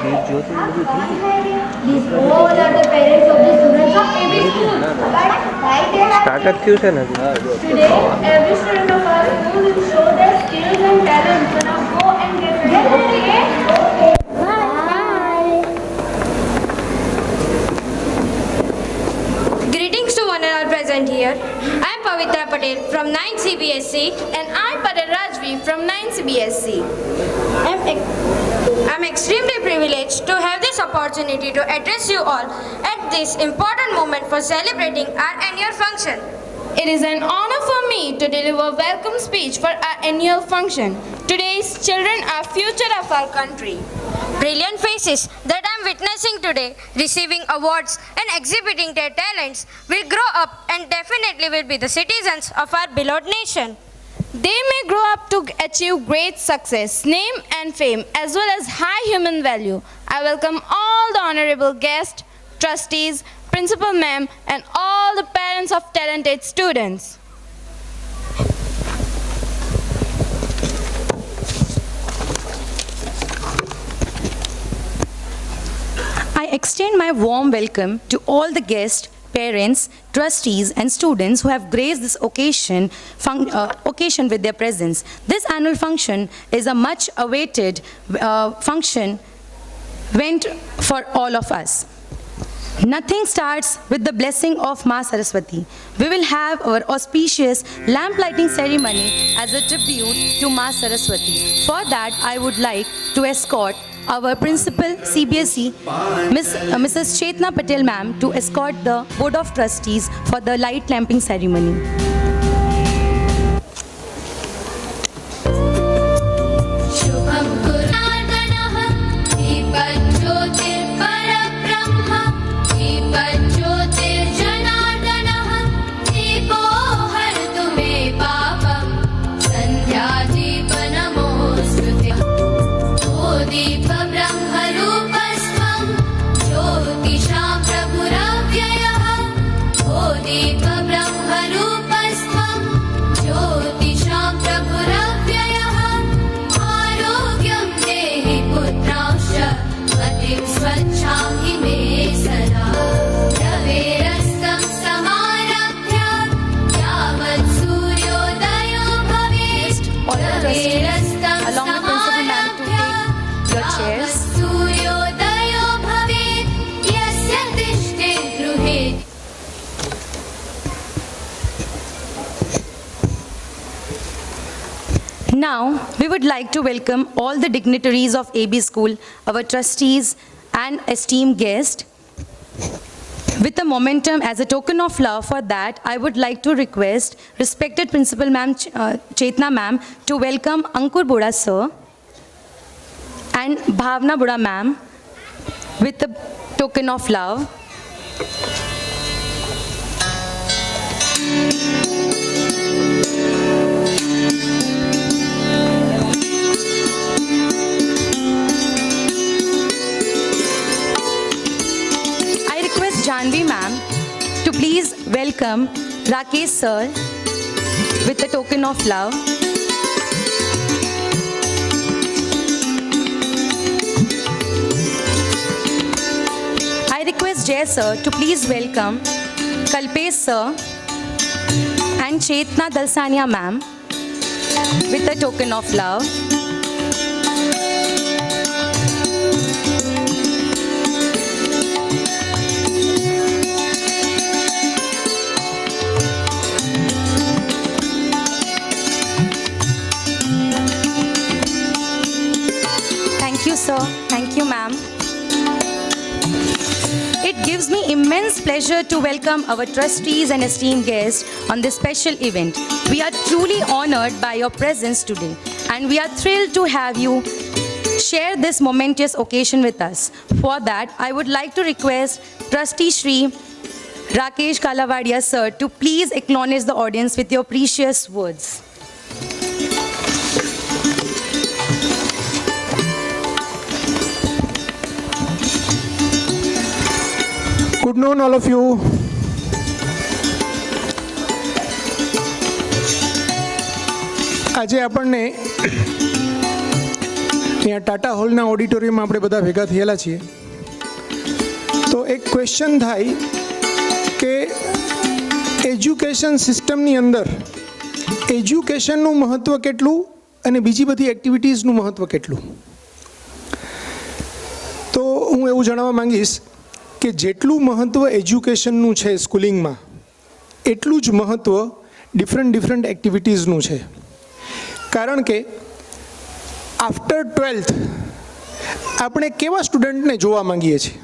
These all are the parents of the students of AB school. Startup क्यों से ना Today, every student of our school will show their skills and talents. So now go and get ready. Okay? Bye. Greetings to one and all present here. I am Pavitra Patel from 9th CBSC And I'm Patel Rajvi from 9th CBSC. I'm extremely privileged to have this opportunity to address you all at this important moment for celebrating our annual function. It is an honor for me to deliver a welcome speech for our annual function. Today's children are future of our country. Brilliant faces that I'm witnessing today, receiving awards and exhibiting their talents, will grow up and definitely will be the citizens of our beloved nation. They may grow up to achieve great success, name and fame, as well as high human value. I welcome all the honorable guests, trustees, principal ma'am, and all the parents of talented students. I extend my warm welcome to all the guests, parents, trustees, and students who have graced this occasion with their presence. This annual function is a much awaited function meant for all of us. Nothing starts with the blessing of Ma Saraswati. We will have our auspicious lamp lighting ceremony as a tribute to Ma Saraswati. For that, I would like to escort our principal CBSE, Mrs. Chetna Patel ma'am, to escort the Board of Trustees for the light lamping ceremony. शुभं कुर्यादनः दीपज्योतिर्परब्रह्म दीपज्योतिर्जनार्दनः दीपो हरतु मे पापं सन्ध्यादीपनमोऽस्तु ते ओ दीपब्रह्मरूपस्त्वं ज्योतिषां प्रभुरव्ययः ओ दीपब्रह्मरूपस्त्वं ज्योतिषां प्रभुरव्ययः आरोग्यं देहि पुत्रांश्च मतिं स्वच्छां हि मे सदा रवेरस्तं समारभ्य यावत् सूर्योदयो भवेत् All the trustees, रवेरस्तं along with principal ma'am, to take your chairs. यावत् सूर्योदयो भवेत् यस्य तिष्ठेत् गृहे Now, we would like to welcome all the dignitaries of AB School, our trustees and esteemed guests. With the momentum as a token of love for that, I would like to request respected Principal Ma'am Chetna Ma'am to welcome Ankur Boda Sir and Bhavna Boda Ma'am with the token of love. I request Janvi Ma'am to please welcome Rakesh Sir with the token of love. I request Jay Sir to please welcome Kalpesh Sir and Chetna Dalsania Ma'am with the token of love. Thank you, sir. Thank you, ma'am. It gives me immense pleasure to welcome our trustees and esteemed guests on this special event. We are truly honored by your presence today, and we are thrilled to have you share this momentous occasion with us. For that, I would like to request Trustee Shri Rakesh Kalavadia sir to please acknowledge the audience with your precious words. Good noon, all of you. આજે આપણને અહીંયા ટાટા હોલના ઓડિટોરિયમમાં આપણે બધા ભેગા થયેલા છીએ. તો એક ક્વેશ્ચન થાય કે એજ્યુકેશન સિસ્ટમની અંદર એજ્યુકેશનનું મહત્ત્વ કેટલું અને બીજી બધી એક્ટિવિટીઝનું મહત્ત્વ કેટલું. તો હું એવું જણાવવા માંગીશ કે જેટલું મહત્ત્વ એજ્યુકેશનનું છે સ્કૂલિંગમાં, એટલું જ મહત્ત્વ ડિફરન્ટ એક્ટિવિટીઝનું છે. કારણ કે આફ્ટર 12th આપણે કેવા સ્ટુડન્ટને જોવા માંગીએ છીએ.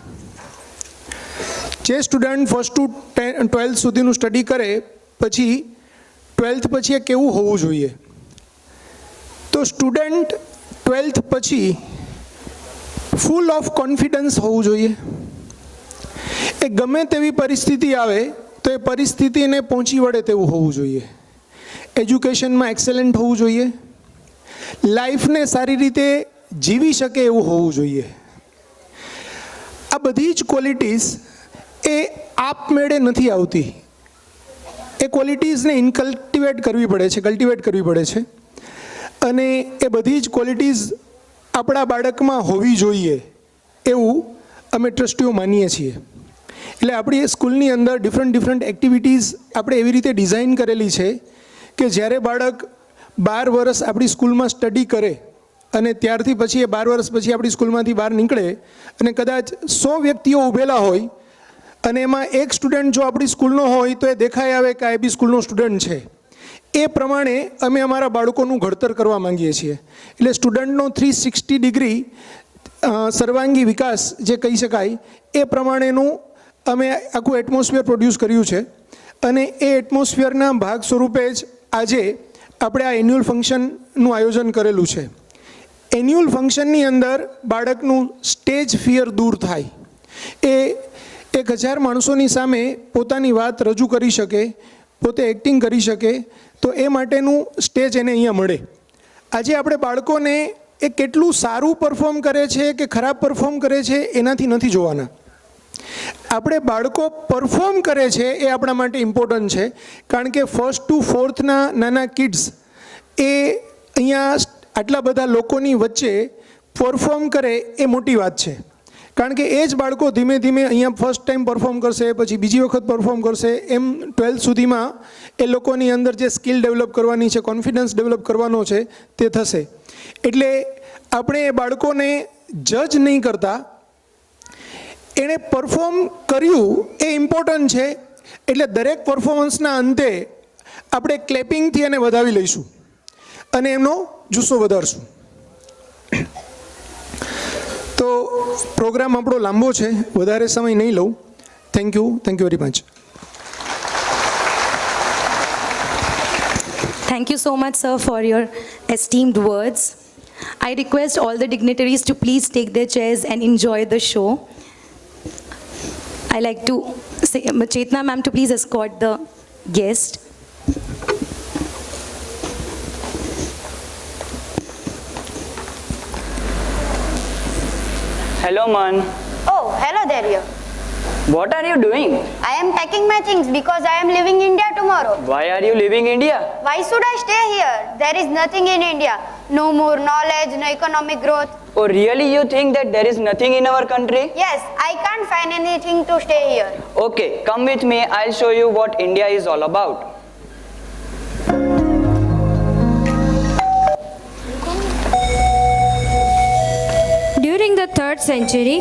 જે સ્ટુડન્ટ ફર્સ્ટ ટુ 12th સુધીનું સ્ટડી કરે પછી 12th પછી એ કેવું હોવું જોઈએ. તો સ્ટુડન્ટ 12th પછી ફૂલ ઓફ કોન્ફિડન્સ હોવું જોઈએ. એ ગમે તેવી પરિસ્થિતિ આવે તો એ પરિસ્થિતિને પહોંચી વળે તેવું હોવું જોઈએ. એજ્યુકેશનમાં એક્સેલન્ટ હોવું જોઈએ. લાઈફને સારી રીતે જીવી શકે એવું હોવું જોઈએ. આ બધી જ ક્વોલિટીઝ એ આપમેળે નથી આવતી. એ ક્વોલિટીઝને કલ્ટિવેટ કરવી પડે છે. અને એ બધી જ ક્વોલિટીઝ આપણા બાળકમાં હોવી જોઈએ એવું અમે ટ્રસ્ટીઓ માનીએ છીએ. એટલે આપણી સ્કૂલની અંદર ડિફરન્ટ એક્ટિવિટીઝ આપણે એવી રીતે ડિઝાઇન કરેલી છે કે જ્યારે બાળક 12 વર્ષ આપણી સ્કૂલમાં સ્ટડી કરે અને ત્યારથી પછી એ 12 વર્ષ પછી આપણી સ્કૂલમાંથી બહાર નીકળે અને કદાચ 100 વ્યક્તિઓ ઊભેલા હોય અને એમાં એક સ્ટુડન્ટ જો આપણી સ્કૂલનો હોય તો એ દેખાઈ આવે કે આ બી સ્કૂલનો સ્ટુડન્ટ છે. એ પ્રમાણે અમે અમારા બાળકોનું ઘડતર કરવા માંગીએ છીએ. એટલે સ્ટુડન્ટનો 360 ડિગ્રી સર્વાંગી વિકાસ જે કહી શકાય એ પ્રમાણેનું અમે આખું એટમોસ્ફિયર પ્રોડ્યુસ કર્યું છે. અને એ એટમોસ્ફિયરના ભાગ સ્વરૂપે જ આજે આપણે આ એન્યુઅલ ફંક્શનનું આયોજન કરેલું છે. એન્યુઅલ ફંક્શનની અંદર બાળકનું સ્ટેજ ફિયર દૂર થાય, એ 1000 માણસોની સામે પોતાની વાત રજૂ કરી શકે, પોતે એક્ટિંગ કરી શકે, તો એ માટેનું સ્ટેજ એને અહીંયા મળે. આજે આપણે બાળકોને એ કેટલું સારું પરફોર્મ કરે છે કે ખરાબ પરફોર્મ કરે છે એનાથી નથી જોવાના. આપણે બાળકો પરફોર્મ કરે છે એ આપણા માટે ઇમ્પોર્ટન્ટ છે. કારણ કે 1st to 4th નાના કિડ્સ એ અહીંયા આટલા બધા લોકોની વચ્ચે પરફોર્મ કરે એ મોટી વાત છે. કારણ કે એ જ બાળકો ધીમે ધીમે અહીંયા ફર્સ્ટ ટાઈમ પરફોર્મ કરશે, પછી બીજી વખત પરફોર્મ કરશે, એમ 12th સુધીમાં એ લોકોની અંદર જે સ્કિલ ડેવલપ કરવાની છે, કોન્ફિડન્સ ડેવલપ કરવાનો છે તે થશે. એટલે આપણે એ બાળકોને જજ નહીં કરતા, એણે પરફોર્મ કર્યું એ ઇમ્પોર્ટન્ટ છે. એટલે દરેક પરફોર્મન્સના અંતે આપણે ક્લેપિંગથી એને વધાવી લઈશું અને એમનો જુસ્સો વધારશું. તો પ્રોગ્રામ આપણો લાંબો છે, વધારે સમય નહીં લઉં. Thank you very much. Thank you so much, sir, for your esteemed words. I request all the dignitaries to please take their chairs and enjoy the show. I like to say, Chetna ma'am, to please escort the guest. Hello, man. Oh, hello there, you. What are you doing? I am packing my things because I am leaving India tomorrow. Why are you leaving India? Why should I stay here? There is nothing in India. No more knowledge, no economic growth. Oh, really? You think that there is nothing in our country? Yes, I can't find anything to stay here. Okay, come with me. I'll show you what India is all about. During the 3rd century,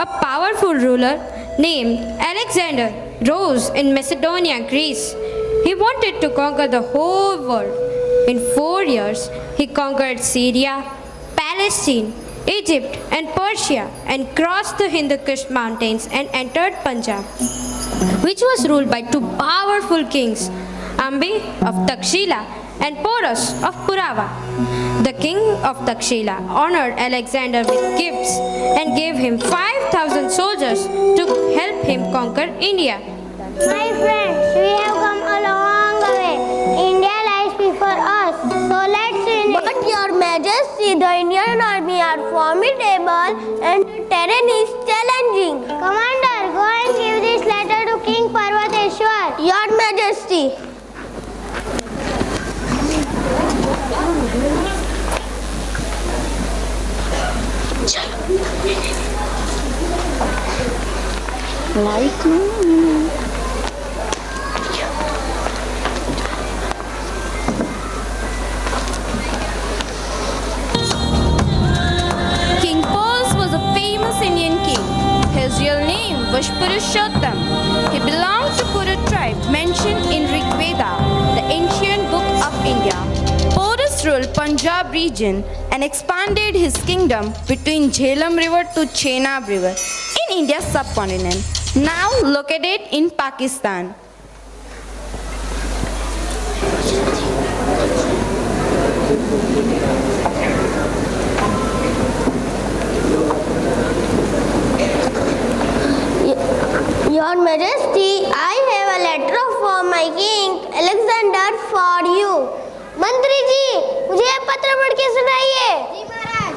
a powerful ruler named Alexander rose in Macedonia, Greece. He wanted to conquer the whole world. In 4 years, he conquered Syria, Palestine, Egypt, and Persia, and crossed the Hindu Kush mountains and entered Punjab, which was ruled by 2 powerful kings, Ambi of Takshila and Porus of Purava. The king of Takshila honored Alexander with gifts and gave him 5,000 soldiers to help him conquer India. My friends, we have come a long way. India lies before us, so let's win it. But your majesty, the Indian army are formidable and the terrain is challenging. Commander, go and give this letter to King Parvateshwar. Your majesty. King Porus was a famous Indian king. His real name was Purushottam. He belonged to Kuru tribe mentioned in Rig Veda, the ancient book of India. Porus ruled Punjab region and expanded his kingdom between Jhelum River to Chenab River in India's subcontinent, now located in Pakistan. Your Majesty, I have a letter from my king Alexander for you. मंत्री जी, मुझे ये पत्र पढ़ के सुनाइए। जी महाराज।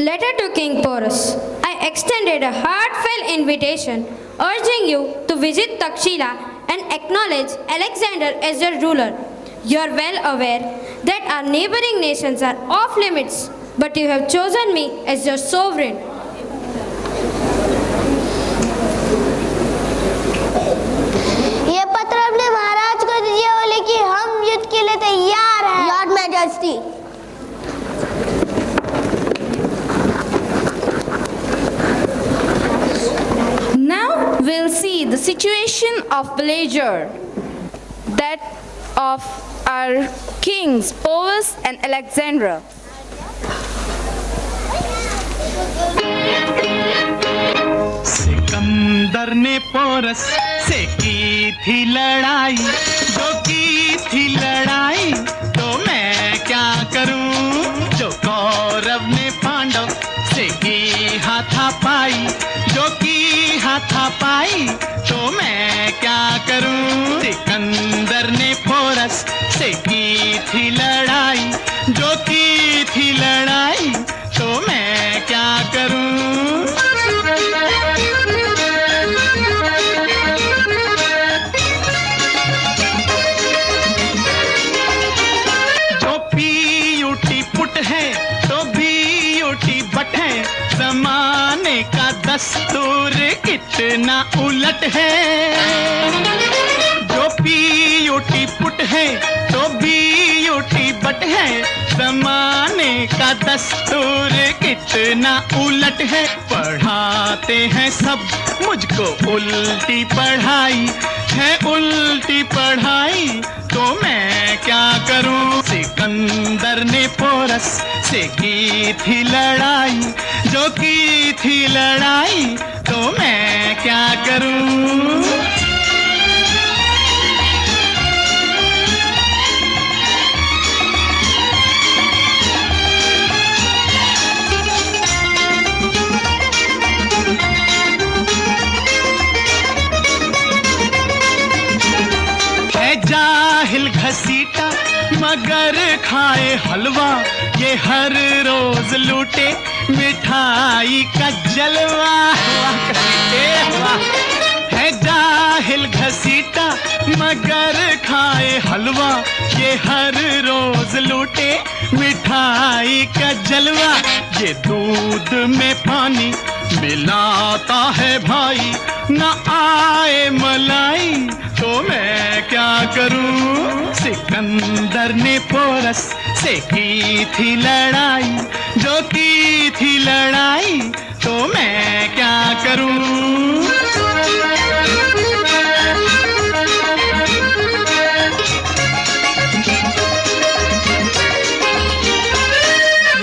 Letter to King Porus. I extended a heartfelt invitation urging you to visit Takshila and acknowledge Alexander as your ruler. You are well aware that our neighboring nations are off limits, but you have chosen me as your sovereign. ये पत्र अपने महाराज को दीजिए, बोले कि हम युद्ध के लिए तैयार हैं। Your Majesty. Now we'll see the situation of villager, that of our kings Porus and Alexander. Sikandar ने पोरस से की थी लड़ाई, जो की थी लड़ाई तो मैं क्या करूं। जो कौरव ने पांडव से की हाथापाई, जो की हाथापाई तो मैं क्या करूं। सिकंदर ने पोरस से की थी लड़ाई, जो की थी लड़ाई तो मैं क्या करूं। जमाने का दस्तूर कितना उलट है। जो पीयूटी पुट है तो बीयूटी बट है। जमाने का दस्तूर कितना उलट है। पढ़ाते हैं सब मुझको उल्टी पढ़ाई है, उल्टी पढ़ाई तो मैं क्या करूं। सिकंदर ने पोरस से की थी लड़ाई, जो की थी लड़ाई तो मैं क्या करूं। जाहिल घसीटा मगर खाए हलवा, ये हर रोज लूटे मिठाई का जलवा। है जाहिल घसीटा मगर खाए हलवा, ये हर रोज लूटे मिठाई का जलवा। ये दूध में पानी मिलाता है भाई, न आए मलाई तो मैं क्या करूं। सिकंदर ने पोरस से की थी लड़ाई, जो की थी लड़ाई तो मैं क्या करूं।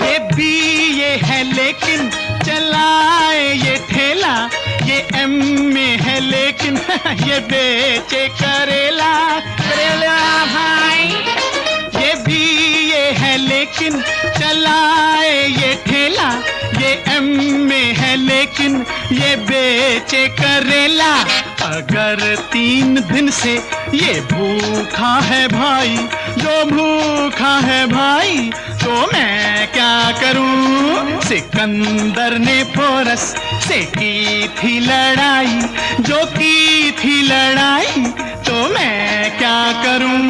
ये भी ये है लेकिन चलाए ये ठेला, ये MA है लेकिन ये बेचे करेला। करेला भाई ये भी ये है लेकिन चलाए ये ठेला, ये MA है लेकिन ये बेचे करेला। अगर 3 दिन से ये भूखा है भाई, जो भूखा है भाई तो मैं क्या करूं। सिकंदर ने पोरस से की थी लड़ाई, जो की थी लड़ाई तो मैं क्या करूं।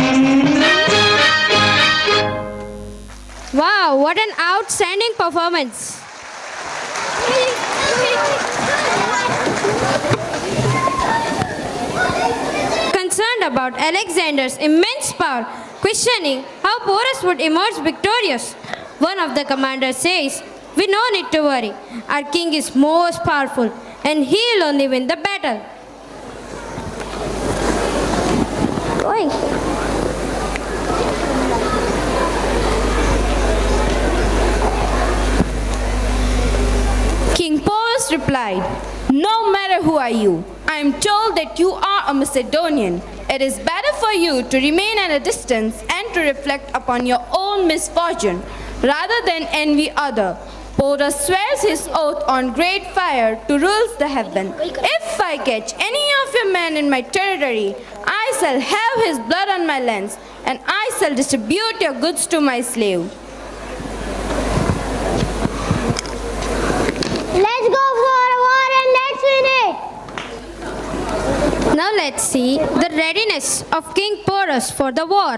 what an outstanding performance! Concerned about Alexander's immense power, questioning how Porus would emerge victorious, one of the commanders says, "We no need to worry. Our king is most powerful and he'll only win the battle." King Porus replied, "No matter who are you, I am told that you are a Macedonian. It is better for you to remain at a distance and to reflect upon your own misfortune rather than envy other. Porus swears his oath on great fire to rule the heaven. If I catch any of your men in my territory, I shall have his blood on my lands, and I shall distribute your goods to my slave." Let's go for a war and let's win it. Now let's see the readiness of King Porus for the war.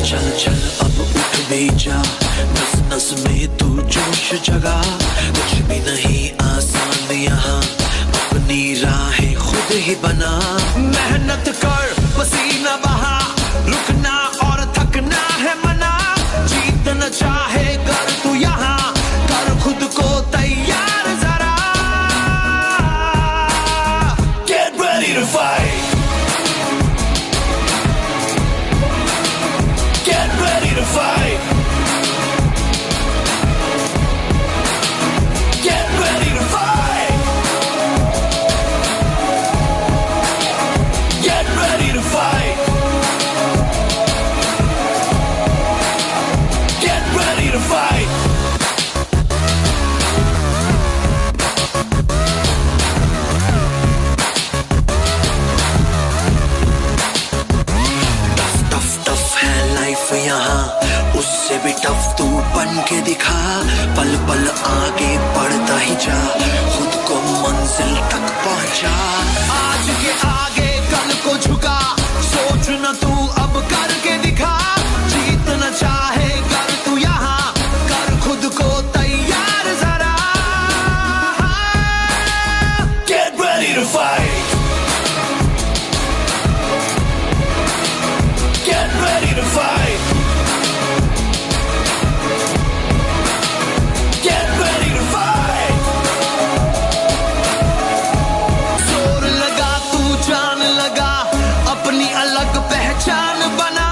चल चल अब उठ भी जा, नस नस में तू जोश जगा। कुछ भी नहीं आसान यहाँ, अपनी राहें खुद ही बना। मेहनत कर पसीना बहा, रुकना और थकना है मना। जीतना चाहे कर तू यहाँ, कर खुद को तैयार जरा। Get ready to fight. To fight. Get ready to fight. Get ready to fight. Get ready to fight. Tough है लाइफ यहाँ, उससे भी टफ तू बन के दिखा। पल पल आगे बढ़ता ही जा, खुद को मंजिल तक पहुंचा। आज के आगे कल को झुका, सोच न तू अब करके दिखा। जीतना चाहे कर तू यहाँ, कर खुद को तैयार जरा। Get ready to fight. Get ready to fight. Get ready to fight. जोर लगा तू जान लगा, अपनी अलग पहचान बना।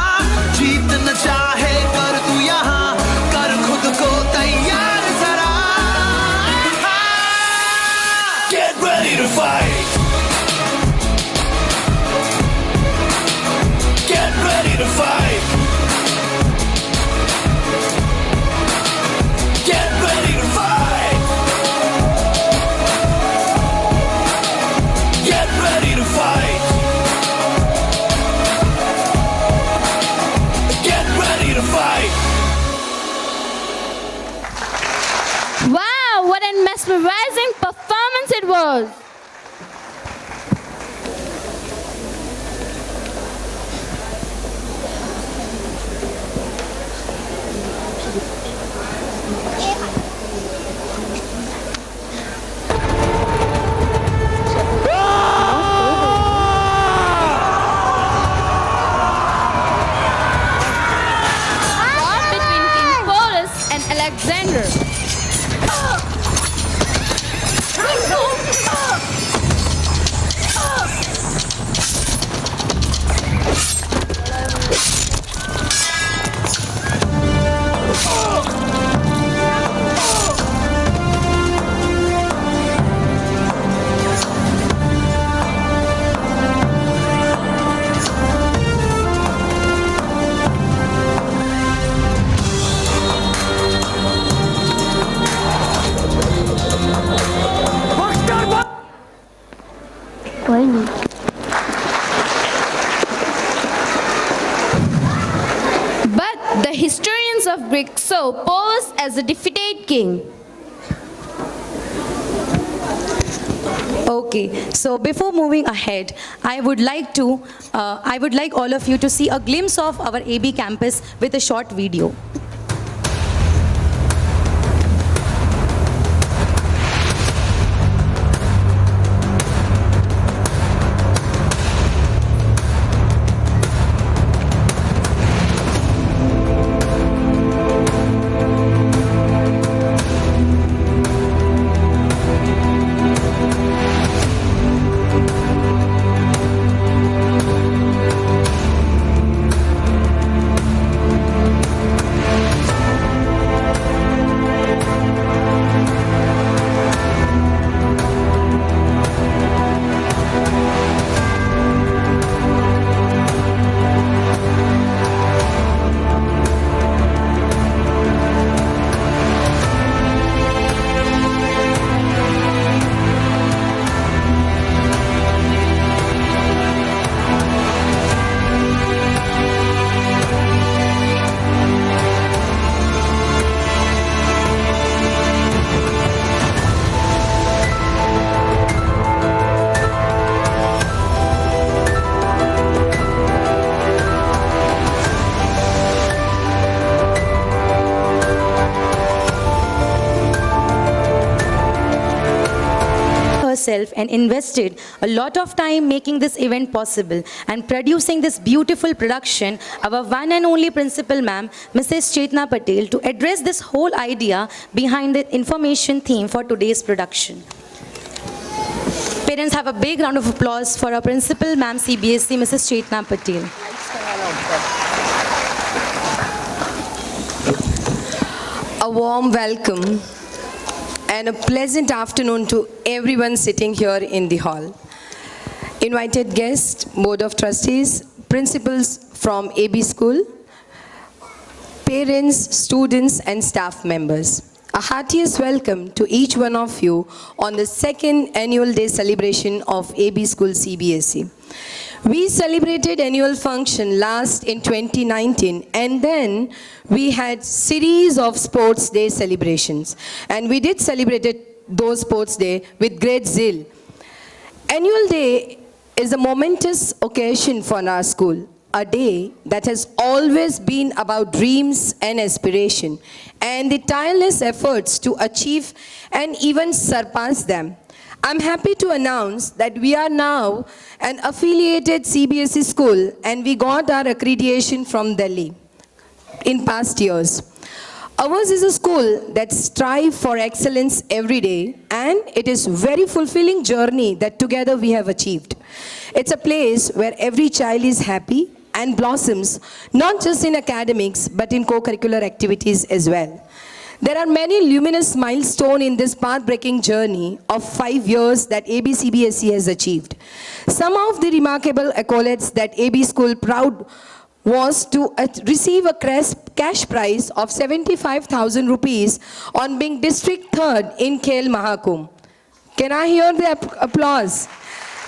जीतना चाहे कर तू यहाँ, कर खुद को तैयार जरा। Get ready to fight. Get ready to fight. Get ready to fight. Get ready to fight. Get ready to fight. Wow, what a mesmerizing performance it was! War between King Porus and Alexander. So, pose as a defeated king. Okay, so before moving ahead, I would like all of you to see a glimpse of our AB campus with a short video. Herself and invested a lot of time making this event possible and producing this beautiful production, our one and only principal ma'am, Mrs. Chetna Patel, to address this whole idea behind the information theme for today's production. Parents, have a big round of applause for our principal ma'am CBSE, Mrs. Chetna Patel. A warm welcome and a pleasant afternoon to everyone sitting here in the hall. Invited guests, Board of Trustees, principals from AB School, parents, students and staff members. A heartiest welcome to each one of you on the second annual day celebration of AB School CBSE. We celebrated annual function last in 2019 and then we had series of sports day celebrations and we did celebrate those sports day with great zeal. Annual day is a momentous occasion for our school, a day that has always been about dreams and aspiration and the tireless efforts to achieve and even surpass them. I'm happy to announce that we are now an affiliated CBSE school and we got our accreditation from Delhi in past years. Ours is a school that strives for excellence every day and it is very fulfilling journey that together we have achieved. It's a place where every child is happy and blossoms not just in academics but in co-curricular activities as well. There are many luminous milestones in this path-breaking journey of 5 years that AB CBSE has achieved. Some of the remarkable accolades that AB School proud was to receive a cash prize of 75,000 rupees on being district third in Khel Mahakumbh. Can I hear the applause?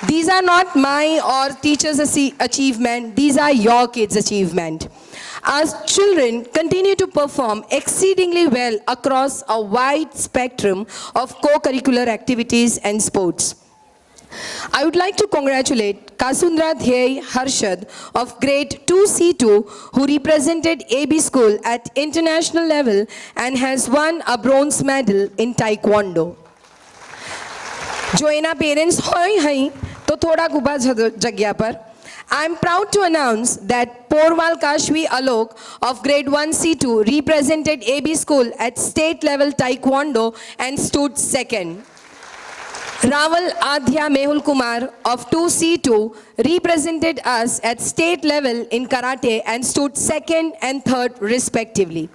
These are not my or teachers' achievement, these are your kids' achievement. Our children continue to perform exceedingly well across a wide spectrum of co-curricular activities and sports. I would like to congratulate Kasundra Dhyay Harshad of grade 2C2 who represented AB School at international level and has won a bronze medal in Taekwondo. जो एना parents हैं तो थोड़ा गुबा जगह पर I am proud to announce that Porwal Kashvi Alok of grade 1C2 represented AB School at state level Taekwondo and stood second. Raval Adhya Mehul Kumar of 2C2 represented us at state level in Karate and stood second and third respectively.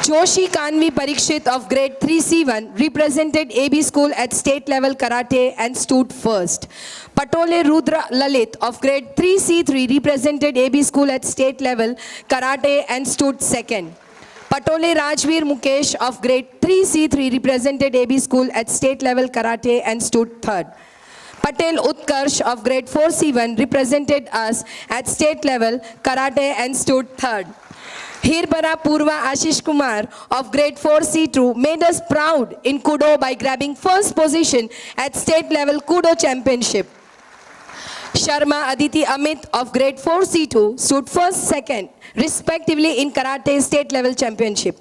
Joshi Kanvi Parikshit of grade 3C1 represented AB School at state level Karate and stood first. Patole Rudra Lalit of grade 3C3 represented AB School at state level Karate and stood second. Patole Rajveer Mukesh of grade 3C3 represented AB School at state level Karate and stood third. Patel Utkarsh of grade 4C1 represented us at state level Karate and stood third. Hirbara Purva Ashish Kumar of grade 4C2 made us proud in Kudo by grabbing first position at state level Kudo championship. Sharma Aditi Amit of grade 4C2 stood first, second, respectively in Karate state level championship.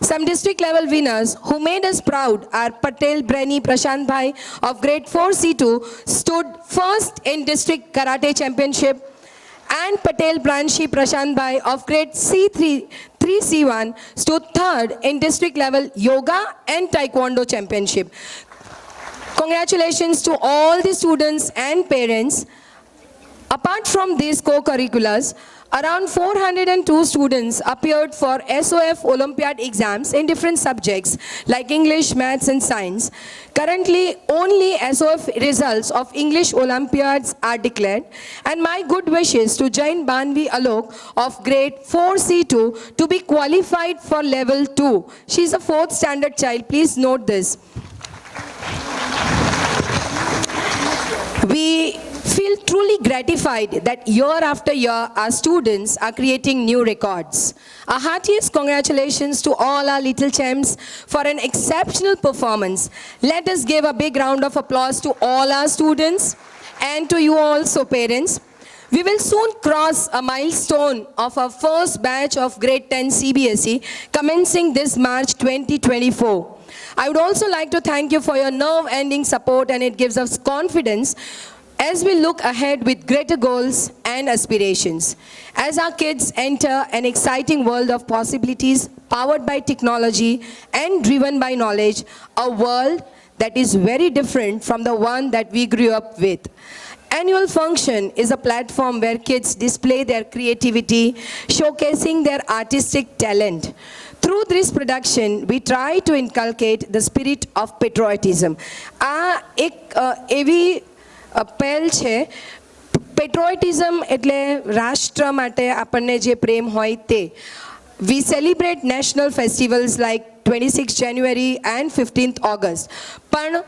Some district level winners who made us proud are Patel Breni Prashant Bhai of grade 4C2 stood first in district Karate championship, and Patel Branshi Prashant Bhai of grade C3C1 stood third in district level yoga and taekwondo championship. Congratulations to all the students and parents. Apart from these co-curriculars, around 402 students appeared for SOF Olympiad exams in different subjects like English, Maths and Science. Currently, only SOF results of English Olympiads are declared, and my good wishes to Jain Banvi Alok of grade 4C2 to be qualified for level 2. She is a 4th standard child, please note this. We feel truly gratified that year after year our students are creating new records. A heartiest congratulations to all our little champs for an exceptional performance. Let us give a big round of applause to all our students and to you also parents. We will soon cross a milestone of our first batch of grade 10 CBSE commencing this March 2024. I would also like to thank you for your nerve-ending support, and it gives us confidence as we look ahead with greater goals and aspirations. As our kids enter an exciting world of possibilities powered by technology and driven by knowledge, a world that is very different from the one that we grew up with. Annual function is a platform where kids display their creativity, showcasing their artistic talent. Through this production, we try to inculcate the spirit of patriotism. એવી પહેલ છે. પેટ્રોઇટિઝમ એટલે રાષ્ટ્ર માટે આપણને જે પ્રેમ હોય તે. We celebrate national festivals like 26th January and 15th August. પણ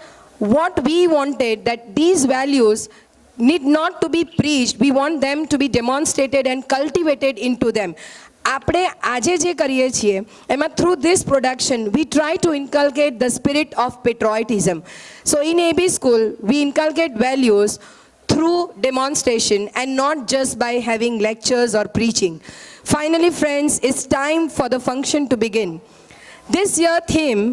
what we wanted that these values need not to be preached, we want them to be demonstrated and cultivated into them. આપણે આજે જે કરીએ છીએ એમાં through this production we try to inculcate the spirit of patriotism. So in AB school we inculcate values through demonstration and not just by having lectures or preaching. Finally friends, it's time for the function to begin. This year theme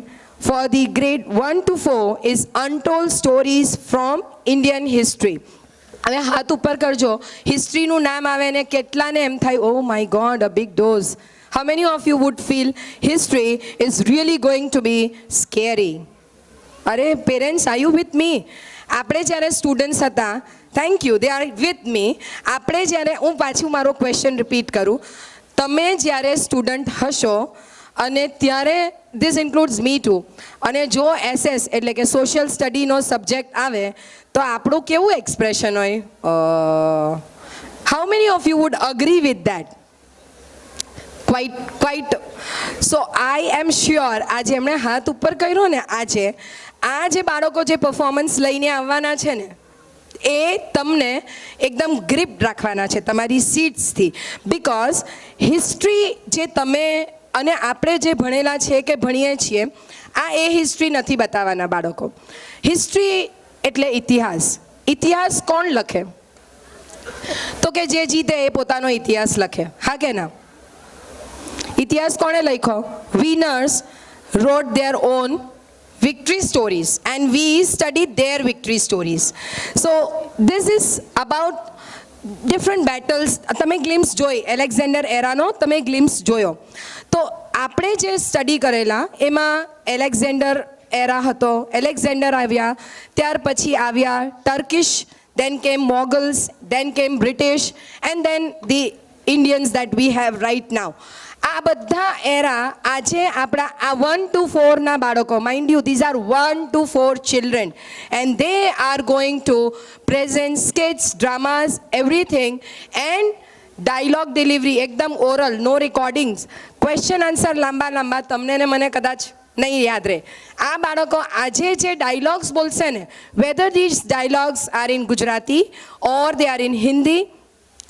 for the grade 1 to 4 is Untold Stories from Indian History. હવે હાથ ઉપર કરજો, હિસ્ટ્રીનું નામ આવે ને કેટલાને એમ થાય oh my god a big dose. How many of you would feel history is really going to be scary? અરે parents, are you with me? આપણે જ્યારે સ્ટુડન્ટ્સ હતા, thank you, they are with me. આપણે જ્યારે, હું પાછું મારો question repeat કરું, તમે જ્યારે સ્ટુડન્ટ હશો અને ત્યારે ધીસ ઇન્ક્લુડ્સ મી ટુ, અને જો એસએસ એટલે કે સોશિયલ સ્ટડીનો સબ્જેક્ટ આવે તો આપણું કેવું એક્સપ્રેશન હોય? How many of you wood agree with that? Quite. So I am sure આ જેમણે હાથ ઉપર કર્યો ને આજે, આ જે બાળકો જે પરફોર્મન્સ લઈને આવવાના છે ને એ તમને એકદમ ગ્રીપ રાખવાના છે તમારી સીટ્સથી. બિકોઝ હિસ્ટ્રી જે તમે અને આપણે જે ભણેલા છે કે ભણીએ છીએ આ એ હિસ્ટ્રી નથી બતાવવાના બાળકો. હિસ્ટ્રી એટલે ઇતિહાસ. ઇતિહાસ કોણ લખે? તો કે જે જીતે એ પોતાનો ઇતિહાસ લખે, હા કે ના? ઇતિહાસ કોણે લખ્યો? Winners wrote their own victory stories and we studied their victory stories. So this is about different battles. તમે ગ્લિમ્સ જોઈ એલેક્ઝેન્ડર એરાનો, તમે ગ્લિમ્સ જોયો તો આપણે જે સ્ટડી કરેલા એમાં એલેક્ઝેન્ડર એરા હતો, એલેક્ઝેન્ડર આવ્યા, ત્યાર પછી આવ્યા ટર્કિશ, then came Mughals, then came British, and then the Indians that we have right now. આ બધા એરા આજે આપણા આ 1 to 4 ના બાળકો, mind you these are 1 to 4 children, and they are going to present skits, dramas, everything, and dialogue delivery એકદમ oral, નો recordings, question answer લાંબા લાંબા, તમને ને મને કદાચ નહીં યાદ રહે. આ બાળકો આજે જે ડાયલોગ્સ બોલશે ને, whether these dialogues are in Gujarati or they are in Hindi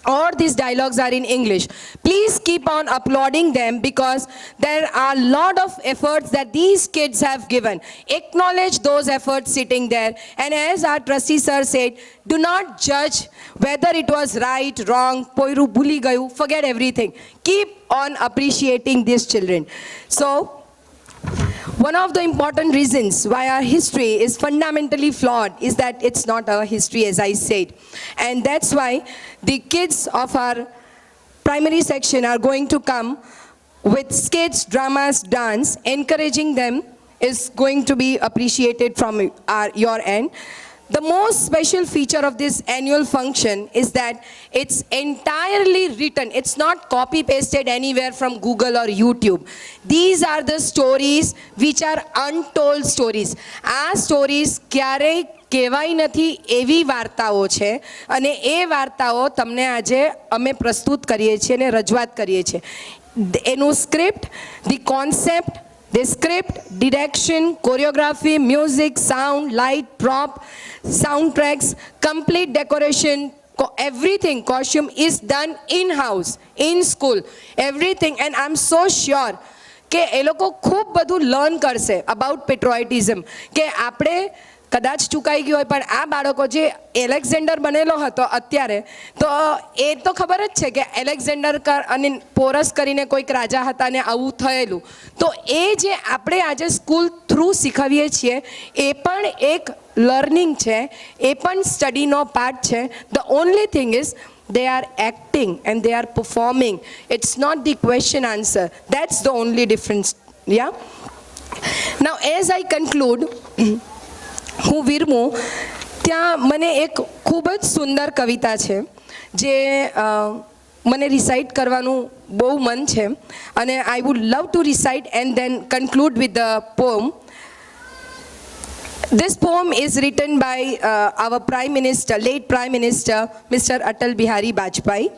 All these dialogues are in English. Please keep on applauding them because there are a lot of efforts that these kids have given. Acknowledge those efforts sitting there. And as our trustee sir said, do not judge whether it was right, wrong, poiru bhuli gayu, forget everything. Keep on appreciating these children. So, one of the important reasons why our history is fundamentally flawed is that it's not our history, as I said. And that's why the kids of our primary section are going to come with skits, dramas, dance. Encouraging them is going to be appreciated from your end. The most special feature of this annual function is that it's entirely written. It's not copy-pasted anywhere from Google or YouTube. These are the stories which are untold stories. આ stories ક્યારેય કહેવાય નથી એવી વાર્તાઓ છે અને એ વાર્તાઓ તમને આજે અમે પ્રસ્તુત કરીએ છીએ અને રજૂઆત કરીએ છીએ. એનું script, the concept, the script, direction, choreography, music, sound, light, prop, soundtracks, complete decoration, everything, costume is done in-house, in school, everything. And I'm so sure કે એ લોકો ખૂબ બધું લર્ન કરશે અબાઉટ પેટ્રોઇટિઝમ કે આપણે કદાચ ચૂકાઈ ગયું હોય પણ આ બાળકો જે એલેક્ઝેન્ડર બનેલો હતો અત્યારે તો એ તો ખબર જ છે કે એલેક્ઝેન્ડર અને પોરસ કરીને કોઈક રાજા હતા ને આવું થયેલું તો એ જે આપણે આજે સ્કૂલ થ્રુ શીખવીએ છીએ એ પણ એક લર્નિંગ છે એ પણ સ્ટડીનો પાર્ટ છે. The only thing is they are acting and they are performing. It's not the question answer. That's the only difference. Yeah. Now as I conclude, હું વિરમું ત્યાં મને એક ખૂબ જ સુંદર કવિતા છે જે મને રિસાઇટ કરવાનું બહુ મન છે અને I would love to recite and then conclude with the poem. This poem is written by our Prime Minister, late Prime Minister, Mr. Atal Bihari Vajpayee.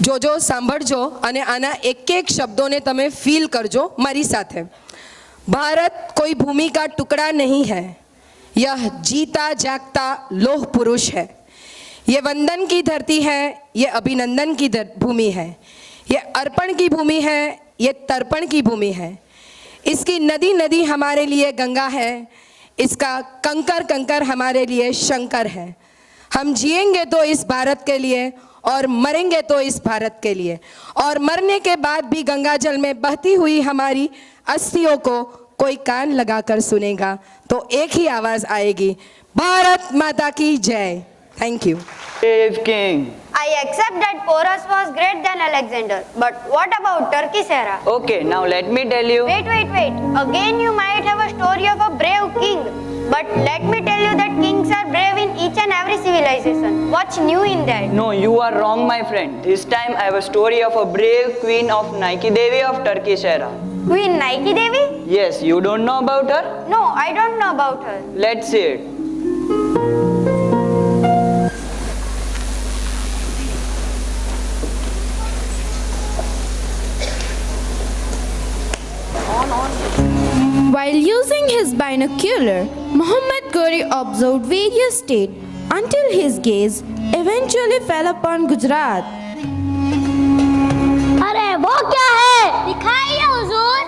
જોજો સાંભળજો અને આના એક એક શબ્દોને તમે ફીલ કરજો મારી સાથે. भारत कोई भूमि का टुकड़ा नहीं है, यह जीता जागता लोह पुरुष है. ये वंदन की धरती है, ये अभिनंदन की भूमि है, ये अर्पण की भूमि है, ये तर्पण की भूमि है. इसकी नदी नदी हमारे लिए गंगा है, इसका कंकर कंकर हमारे लिए शंकर है. हम जिएंगे तो इस भारत के लिए और मरेंगे तो इस भारत के लिए, और मरने के बाद भी गंगा जल में बहती हुई हमारी अस्थियों को कोई कान लगाकर सुनेगा तो एक ही आवाज आएगी, भारत माता की जय. Thank you. Brave king. I accept that Porus was greater than Alexander, but what about Turkish era? Okay, now let me tell you. Wait. Again you might have a story of a brave king, but let me tell you that kings are brave in each and every civilization. What's new in that? No, you are wrong, my friend. This time I have a story of a brave queen of Nike Devi of Turkish era. Queen Nike Devi? Yes, you don't know about her? No, I don't know about her. Let's see it. While using his binocular, Muhammad Ghori observed various states until his gaze eventually fell upon Gujarat. अरे वो क्या है दिखाइए हुजूर.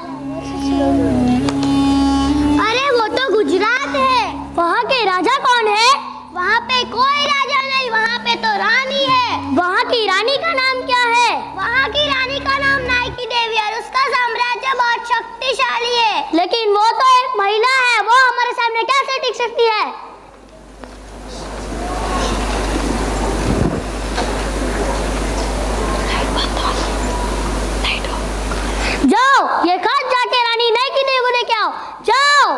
अरे वो तो गुजरात है. वहाँ के राजा कौन है? वहाँ पे कोई राजा नहीं, वहाँ पे तो रानी है. वहाँ की रानी का नाम क्या है? वहाँ की रानी का नाम नाइकी देवी और उसका साम्राज्य बहुत शक्तिशाली है. लेकिन वो तो एक महिला है, वो हमारे सामने कैसे टिक सकती है? जाओ ये खास जाके रानी नाइकी देवी को लेके आओ. जाओ.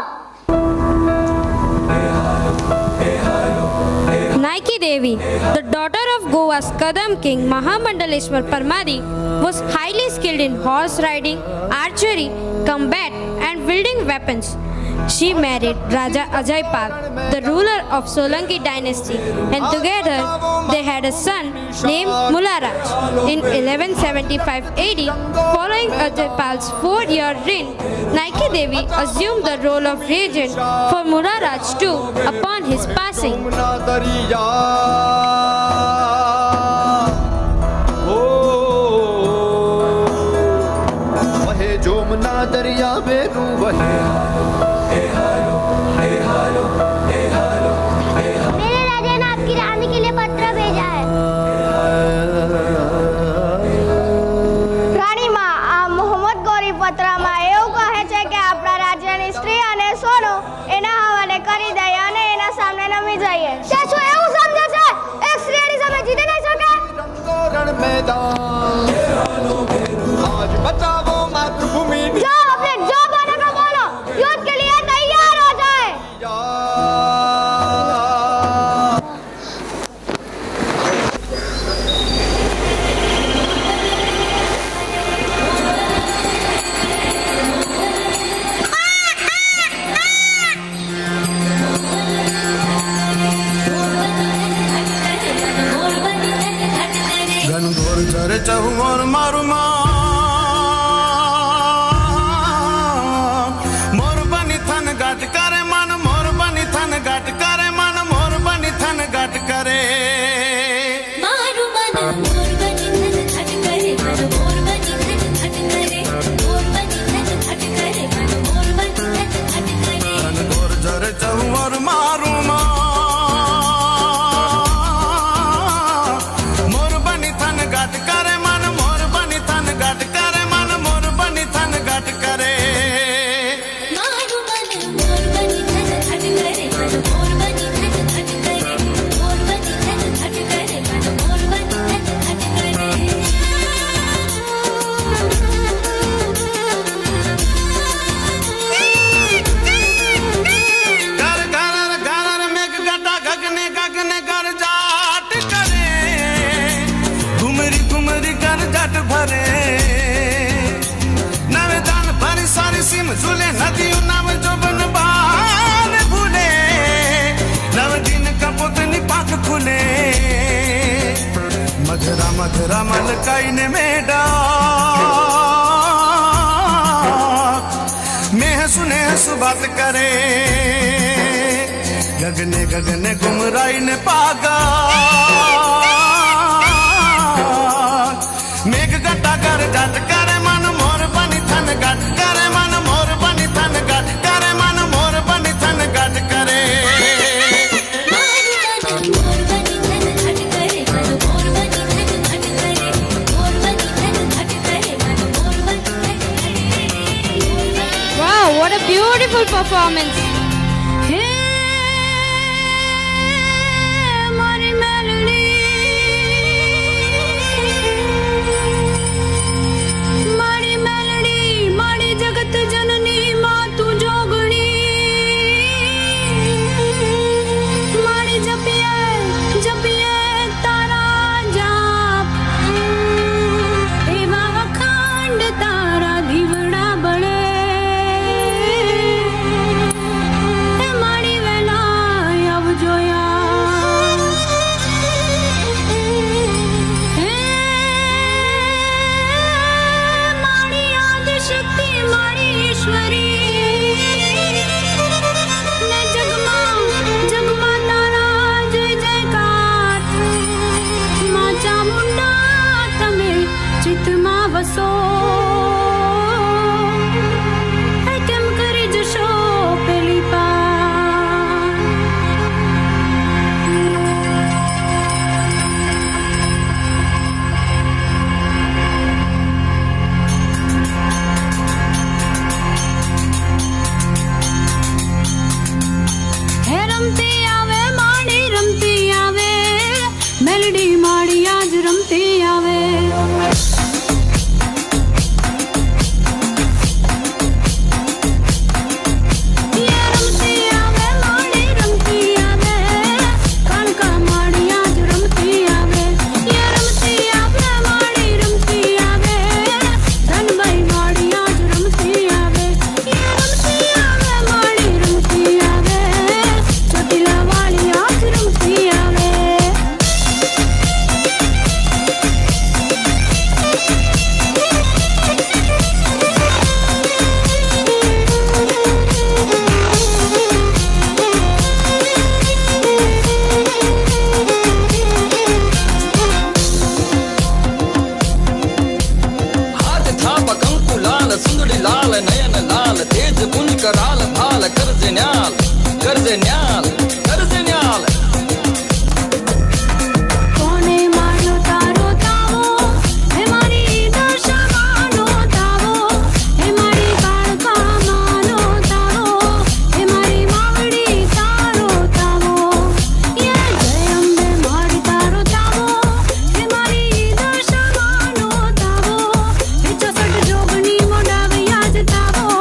Nike Devi, the daughter of Goa's Kadam king Mahamandaleshwar Parmari, was highly skilled in horse riding, archery, combat and wielding weapons. She married Raja Ajaypal, the ruler of Solanki dynasty, and together they had a son named Mularaj. In 1175 AD, following Ajaypal's 4-year reign, Nike Devi assumed the role of regent for Mularaj II upon his passing. Yamuna दरिया बेरू बहे मेरे राजा ने आपकी रानी के लिए पत्र भेजा है। રાણીમાં આ મોહમ્મદ ગોરી પત્રમાં એવું કહે છે કે આપણા રાજ્યની સ્ત્રી અને સોનું એના હવાલે કરી દઈએ અને એના સામે નમી જઈએ. શું એવું સમજે છે એક સ્ત્રીની સામે જીતી નહીં શકે? रण मैदान आज बचाओ मातृभूमि जो अपने जो बोले को बोलो, युद्ध के लिए तैयार हो जाए। घनघोर झर चहुर मारू मोर बनी थन गाट करे मन मोर बनी थन गाट करे मन मोर बनी थन गाट करे मारू मन मोर बनी धन घट करे मन मोर बनी धन घट करे मोर बनी धन घट करे मन मोर बनी धन घट करे घनघोर झर चहुर मारू मोर बनी थन गाट करे मन मोर बनी थन गाट करे मन मोर बनी थन गाट करे मारू मन मोर बनी धन घट करे मन मोर बनी धन घट करे मोर बनी धन घट करे मन मोर बनी धन घट करे घर घर घर मेघ गटा गगने गगने कर जाट करे घुमरी घुमरी कर जाट भरे नवे दान भरी सारी सीम झूले नदियों नव जोबन बाल भूले नव दिन कपुतनी पाख खुले मधुरा मधुरा मलकाई ने मेडा मैं सुने सुबात करे गगने गगने गुमराई ने पागा मेघ गट्टा कर जाट करे मन मोर बनी थन गट करे मन मोर बनी थन गट करे मन मोर बनी थन गट करे मारू मन मोर बनी धन घट करे मन मोर बनी धन घट करे मोर बनी धन घट करे मन मोर बनी धन घट करे Wow, what a beautiful performance! Hey, મારી મેલડી, મારી જગત જનની માં તું જોગણી, મારી જપિયે તારા જાપ, એવા અખંડ તારા દીવડા બળે. મારી વેલા આવજો યાર. મારી આદિશક્તિ મારી ઈશ્વરી ને જગમાં તારા જય જયકાર. માં ચામુંડા તમે ચિત્તમાં વસો કેમ કરી જશો પેલી પાર. लाल नयन लाल तेज पुंज कराल भाल कर्ज न्याल कर्ज न्याल कर्ज न्याल कोणे मारो तारो तावो हे मारी दर्शमानो तावो हे मारी काळका मानो तावो हे मारी मावडी तारो तावो ये जय अंबे मारी तारो तावो हे मारी दर्शमानो तावो हे चसट जोगणी मोडाव याज तावो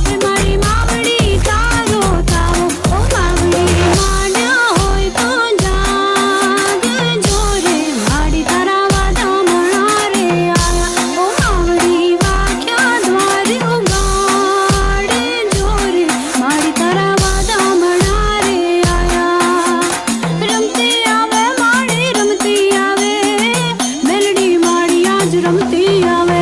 हे मारी मावडी तारो तावो ओ मावडी माड्या होय तो जाग जोरे माडी तारा वादा मणारे आया ओ मावडी वाक्या द्वारे उगाडे जोरे माडी तारा वादा मणारे आया रमती आवे माडी रमती आवे मेलडी माडी आज रमती आवे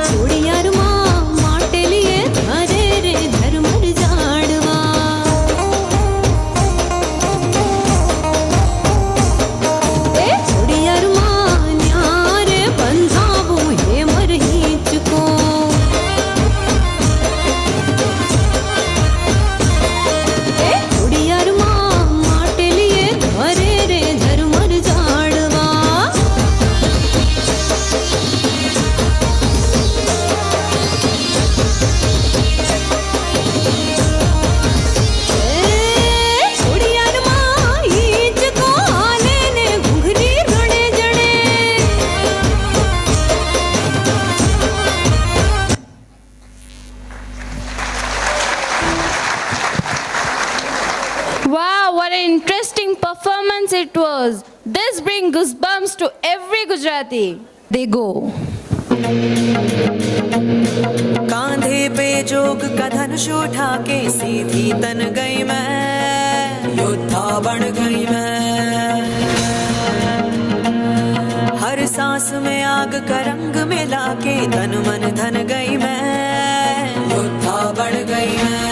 चूड़ियारमा माटेलिए धरे रे धर्मर जाड़वा ए चूड़ियारमा न्यारे बंधावो हे मर हीचको ए चूड़ियारमा माटेलिए धरे रे धर्मर जाड़वा चूड़ियारमा हीचको आने ने घुंघरी रणे जणे Wow, what an interesting performance it was. This brings goosebumps to every Gujarati. They go. कांधे पे जोग का धनुष उठा के सीधी तन गई मैं योद्धा बन गई मैं हर सांस में आग का रंग मिला के तन मन धन गई मैं योद्धा बन गई मैं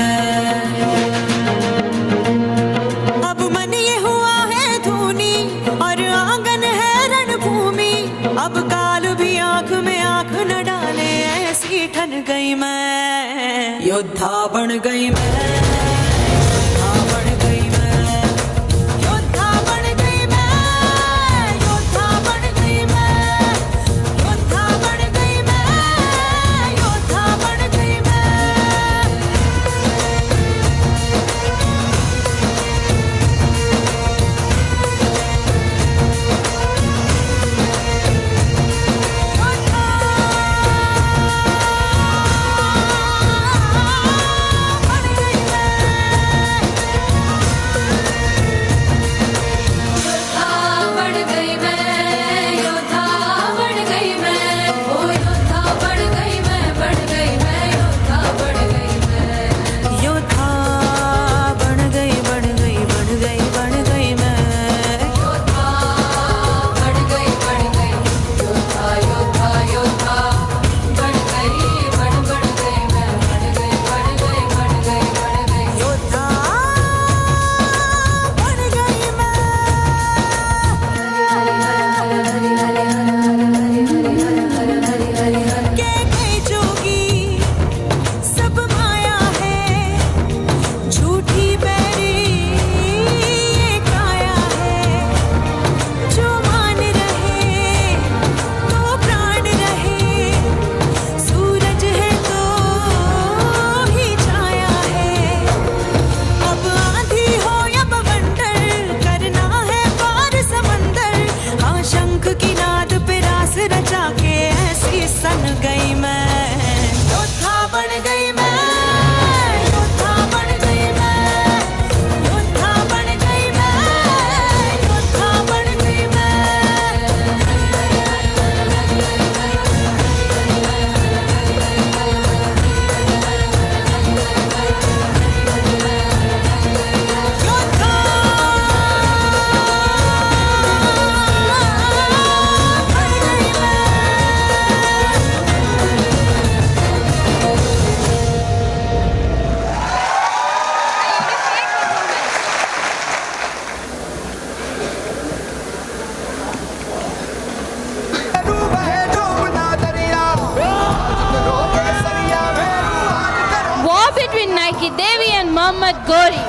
अब मन ये हुआ है धूनी और आंगन है रणभूमि अब काल भी आंख में आंख न डाले ऐसी ठन गई मैं योद्धा बन गई मैं योद्धा बन गई मैं योद्धा बन गई मैं योद्धा बन गई मैं योद्धा बन गई मैं योद्धा बन गई मैं बन गई मैं Naiki Devi and Muhammad Gori.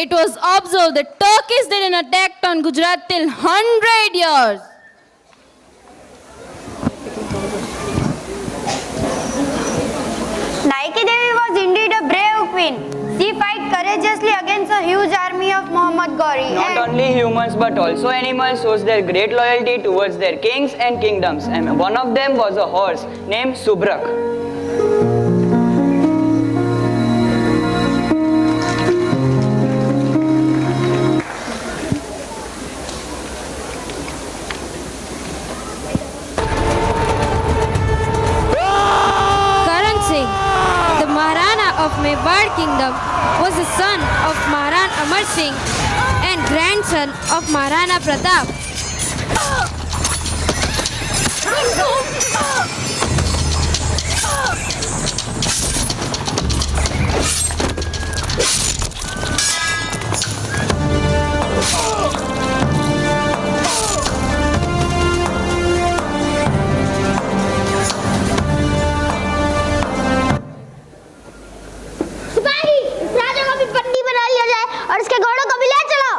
It was observed that Turkish didn't attack on Gujarat till 100 years. Naiki Devi was indeed a brave queen. She fought courageously against a huge army of Muhammad Gori. Not only humans but also animals shows their great loyalty towards their kings and kingdoms, and one of them was a horse named Subrak. Of Mewar Kingdom was the son of Maharana Amar Singh and grandson of Maharana Pratap. और इसके घोड़ों को भी ले चलो।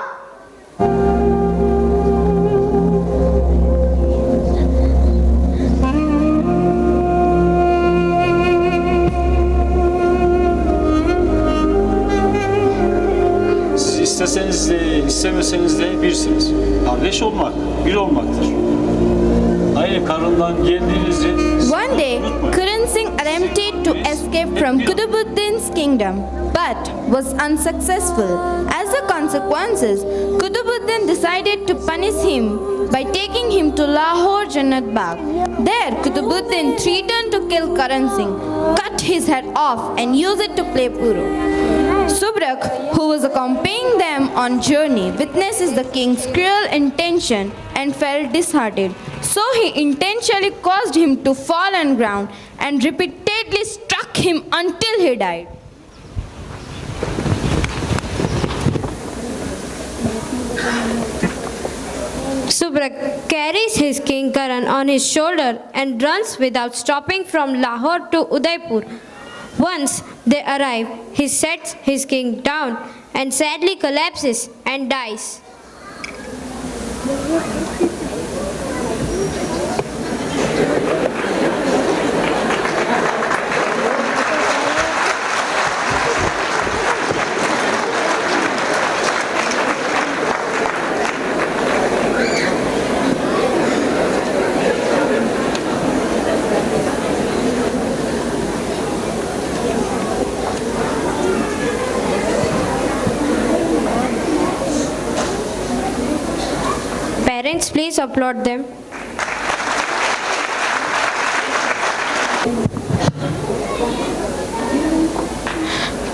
Siz isteseniz de istemeseniz de birsiniz. Kardeş olmak, bir olmaktır. Aynı karından geldiğinizi One day, Karan Singh attempted to escape from Kutubuddin's kingdom, but was unsuccessful. As a consequences, Kutubuddin decided to punish him by taking him to Lahore Jannat Bagh. There, Kutubuddin threatened to kill Karan Singh, cut his head off and use it to play Puru. Subrak, who was accompanying them on journey, witnesses the king's cruel intention and felt disheartened. So he intentionally caused him to fall on ground and repeatedly struck him until he died. Subrak carries his king Karan on his shoulder and runs without stopping from Lahore to Udaipur. Once they arrive, he sets his king down and sadly collapses and dies. Parents, please applaud them.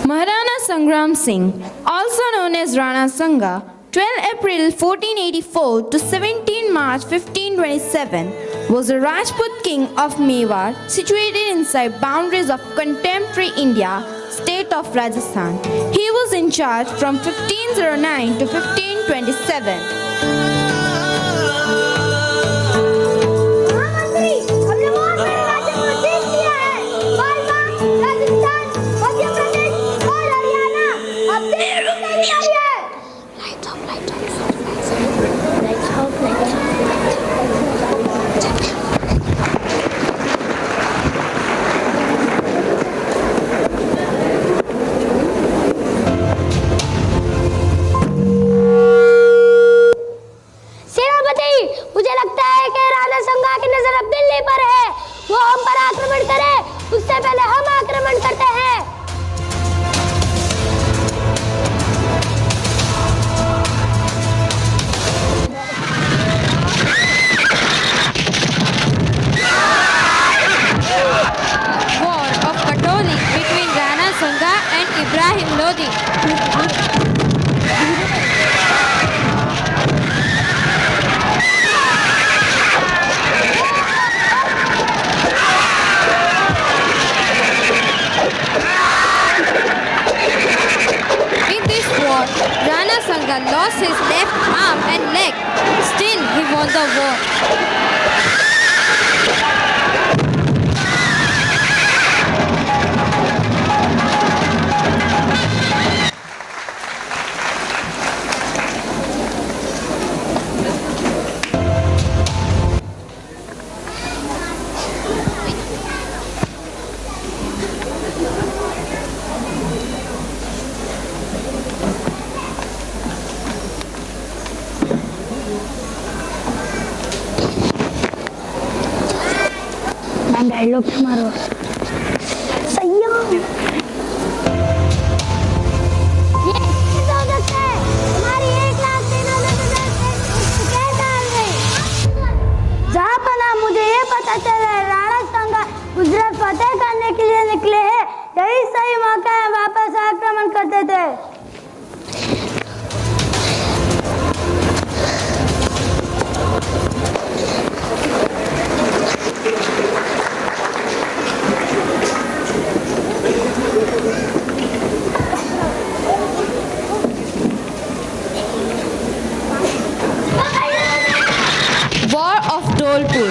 Maharana Sangram Singh, also known as Rana Sanga, 12 April 1484 to 17 March 1527, was a Rajput king of Mewar, situated inside boundaries of contemporary India, state of Rajasthan. He was in charge from 1509 to 1527. मुझे लगता है कि राणा संगा की नजर अब दिल्ली पर है। वो हम पर आक्रमण करे उससे पहले हम आक्रमण करते हैं। War of Katoli between Rana Sanga and Ibrahim Lodi. Dialogue मारो सही जहाँ पना मुझे ये पता चला है राणा सांगा गुजरात फतेह करने के लिए निकले हैं, यही सही मौका है वापस आक्रमण करते थे। War of Dholpur.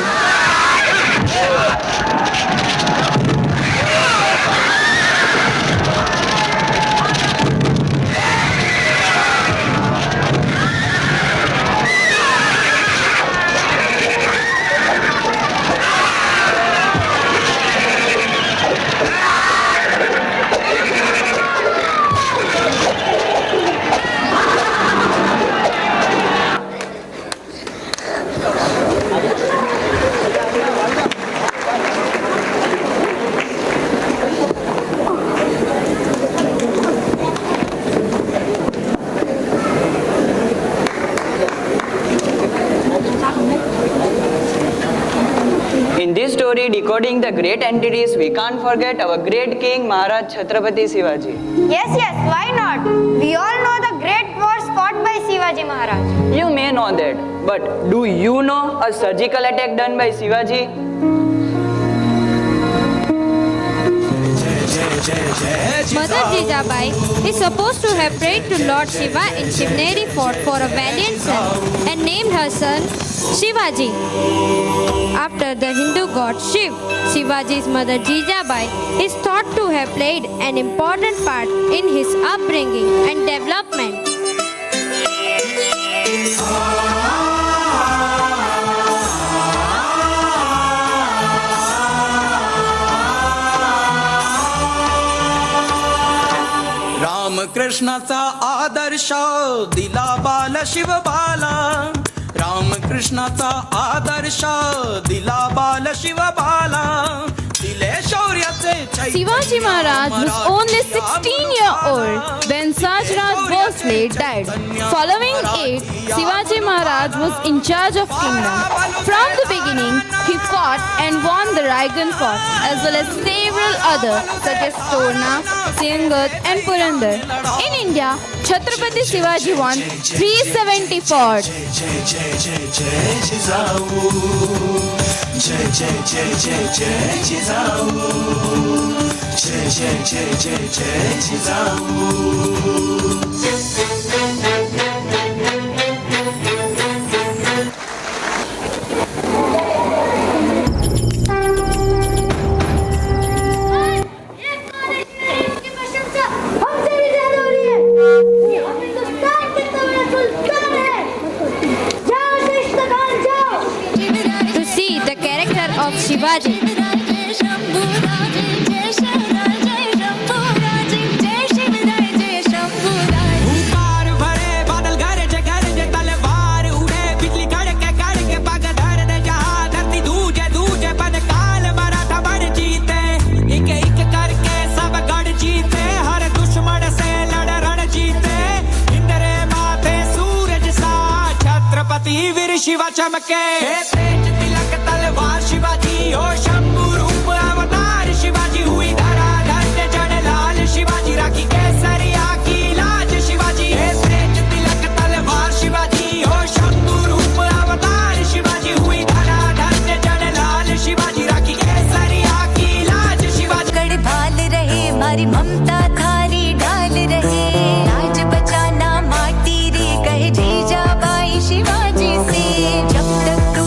In this story, decoding the great entities, we can't forget our great king Maharaj Chhatrapati Shivaji. Yes, why not? We all know the great wars fought by Shivaji Maharaj. You may know that, but do you know a surgical attack done by Shivaji? Mother Jijabai is supposed to have prayed to Lord Shiva in Shivneri fort for a valiant son and named her son Shivaji after the Hindu god Shiv. Shivaji's mother Jijabai is thought to have played an important part in his upbringing and development. रामकृष्णाचा आदर्श दिला बाल शिवबाला रामकृष्णाचा आदर्श दिला बाल शिवबाला दिले शौर्याचे Shivaji Maharaj was only 16-year-old when Sajraj Bhosle died. Following it, Shivaji Maharaj was in charge of kingdom. From the beginning, he fought and won the Raigan fort as well as several others such as Torna, Singat and Purandar. In India, Chhatrapati Shivaji won 370 forts. To see the character of Shivaji, Shiva चमके तेज तिलक तलवार शिवाजी हो शंभू रूप अवतार शिवाजी हुई धरा धन्य जन लाल शिवाजी राखी केसरिया की लाज शिवाजी तेज तिलक तलवार शिवाजी हो शंभू रूप अवतार शिवाजी हुई धरा धन्य जन लाल शिवाजी राखी केसरिया की लाज शिवाजी कड़ भाल रहे मारी ममता थारी ढाल रहे लाज बचाना माटी रे कहे जीजा बाई शिवाजी से जब तक तू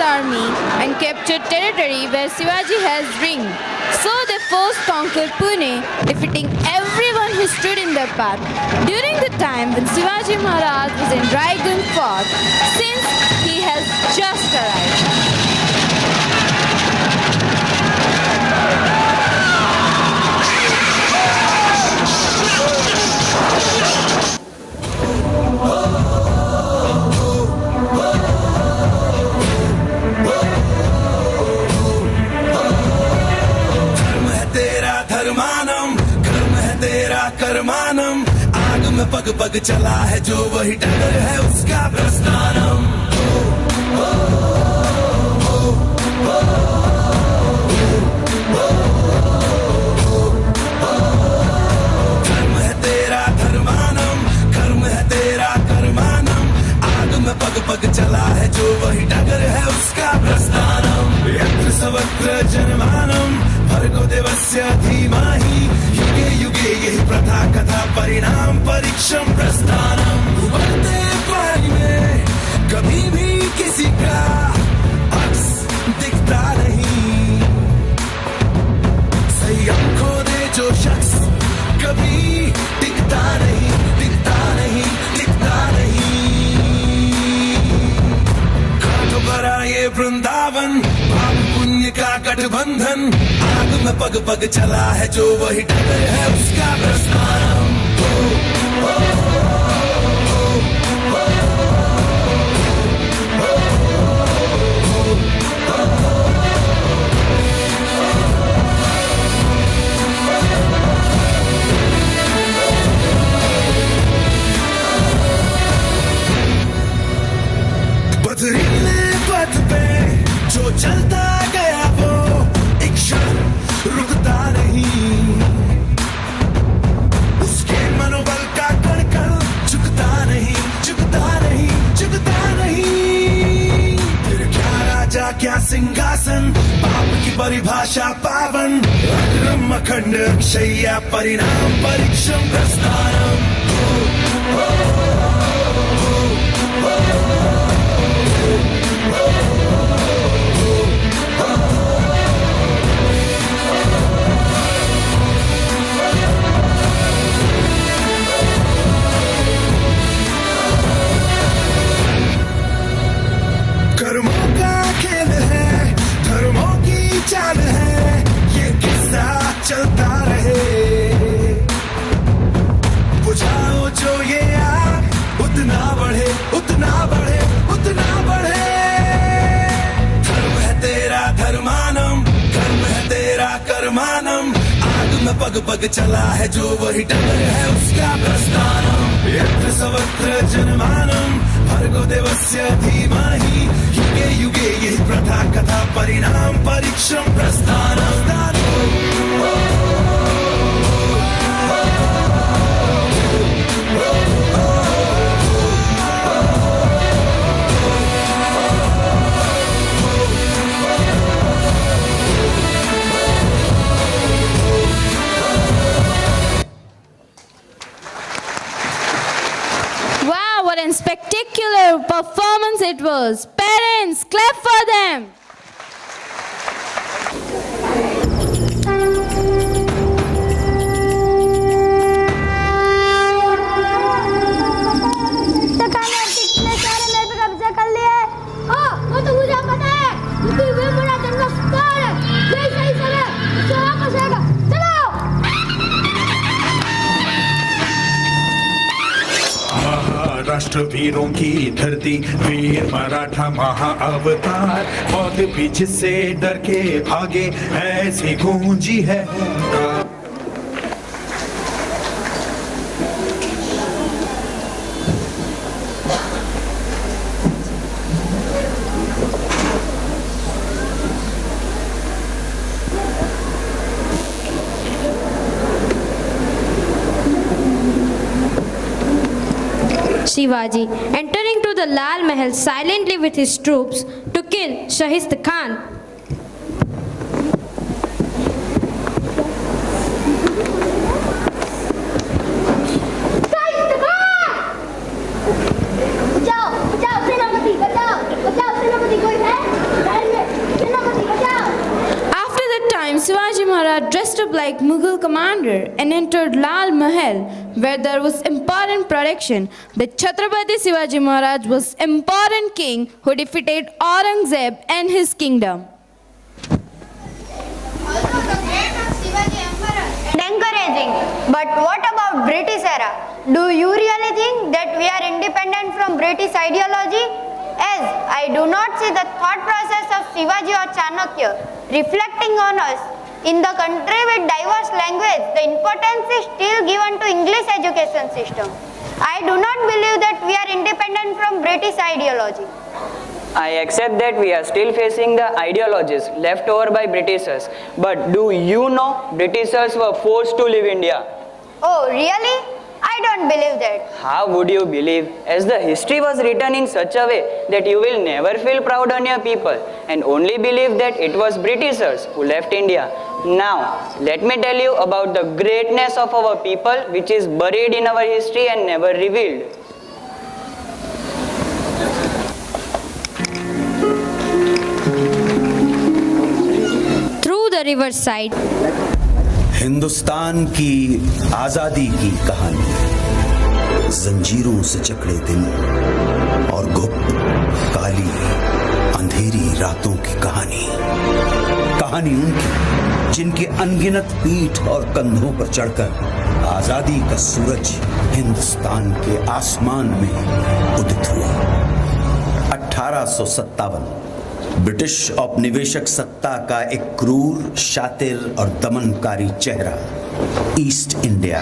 army and captured territory where Shivaji has reigned. So they first conquered Pune, defeating everyone who stood in their path. During the time when Shivaji Maharaj was in Raigarh fort, since he has just arrived. कर्मानम आग में पग पग चला है जो वही डगर है उसका प्रस्थानम कर्म है तेरा धर्मानम कर्म है तेरा कर्मानम आग में पग पग चला है जो वही डगर है उसका प्रस्थानम यत्र सवत्र जन्मानम भर्गो देवस्य धीमहि युगे युगे यही प्रथा कथा परिणाम परीक्षम प्रस्थानम उबलते पानी में कभी भी किसी का अक्स दिखता नहीं संयम खो दे जो शख्स कभी दिखता नहीं दिखता नहीं दिखता नहीं कांटों भरा ये वृंदावन पाप पुण्य का गठबंधन आग में पग पग चला है जो वही डगर है उसका प्रस्थानम पथरीले पथ पे जो चलता गया वो एक क्षण रुकता नहीं उसके मनोबल का कण कण झुकता नहीं झुकता नहीं झुकता नहीं फिर क्या राजा क्या सिंहासन पाप की परिभाषा पावन अग्रम अखंड अक्षय्या परिणाम परीक्षम प्रस्थानम कर्मों का खेल है धर्मों की चाल है ये किस्सा चलता रहे बुझाओ जो ये आग उतना बढ़े उतना बढ़े उतना बढ़े धर्म है तेरा धर्मानम कर्म है तेरा कर्मानम आग में पग पग चला है जो वही डगर है उसका प्रस्थानम यत्र सवत्र जन्मानम भर्गो देवस्य धीमहि युगे युगे यही प्रथा कथा परिणाम परीक्षम Prasthanam Wow, what a spectacular performance it was. Parents, clap for them. कितने सारे मेरे पे कब्जा कर लिए वो तो मुझे पता है क्योंकि वे मेरा जन्मस्थल है ये सही समय उसे वापस आएगा चलो महाराष्ट्र वीरों की धरती वीर मराठा महाअवतार मौत भी जिससे डर के भागे ऐसी गूंजी है Shivaji, entering to the Lal Mahal silently with his troops to kill Shahist Khan. बचाओ बचाओ सेनापति बचाओ बचाओ सेनापति कोई है like Mughal commander and entered Lal Mahal, where there was important protection. But Chhatrapati Shivaji Maharaj was important king who defeated Aurangzeb and his kingdom. And encouraging. But what about British era? Do you really think that we are independent from British ideology? As I do not see the thought process of Shivaji or Chanakya reflecting on us. In the country with diverse language, the importance is still given to English education system. I do not believe that we are independent from British ideology. I accept that we are still facing the ideologies left over by Britishers. But do you know Britishers were forced to leave India? Oh, really? I don't believe that. How would you believe? As the history was written in such a way that you will never feel proud on your people and only believe that it was Britishers who left India. Now, let me tell you about the greatness of our people which is buried in our history and never revealed. Through the riverside, Hindustan की आजादी की कहानी, जंजीरों से जकड़े दिल और गुप्त काली अंधेरी रातों की कहानी। कहानी उनकी जिनके अनगिनत पीठ और कंधों पर चढ़कर आजादी का सूरज हिंदुस्तान के आसमान में उदित हुआ। 1857 ब्रिटिश औपनिवेशिक सत्ता का एक क्रूर, शातिर और दमनकारी चेहरा, ईस्ट इंडिया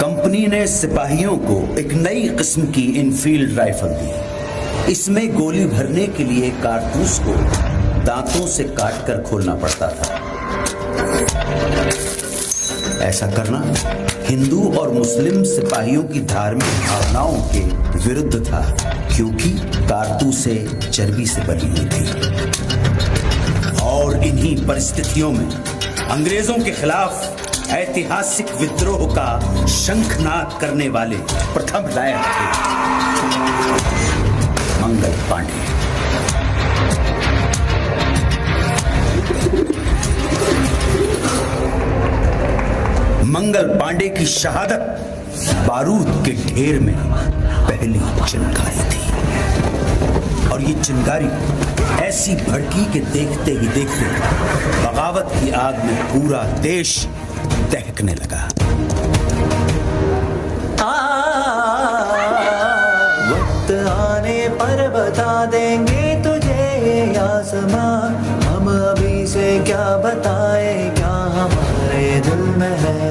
कंपनी ने सिपाहियों को एक नई किस्म की इनफील्ड राइफल दी। इसमें गोली भरने के लिए कारतूस को दांतों से काटकर खोलना पड़ता था। ऐसा करना हिंदू और मुस्लिम सिपाहियों की धार्मिक भावनाओं के विरुद्ध था, क्योंकि कारतूसें चर्बी से बनी हुई थी। और इन्हीं परिस्थितियों में अंग्रेजों के खिलाफ ऐतिहासिक विद्रोह का शंखनाद करने वाले प्रथम नायक थे मंगल पांडे। मंगल पांडे की शहादत बारूद के ढेर में पहली चिंगारी थी, और ये चिंगारी ऐसी भड़की के देखते ही देखते बगावत की आग में पूरा देश दहकने लगा। वक्त आने पर बता देंगे तुझे ये आसमां, हम अभी से क्या बताए क्या हमारे दिल में है।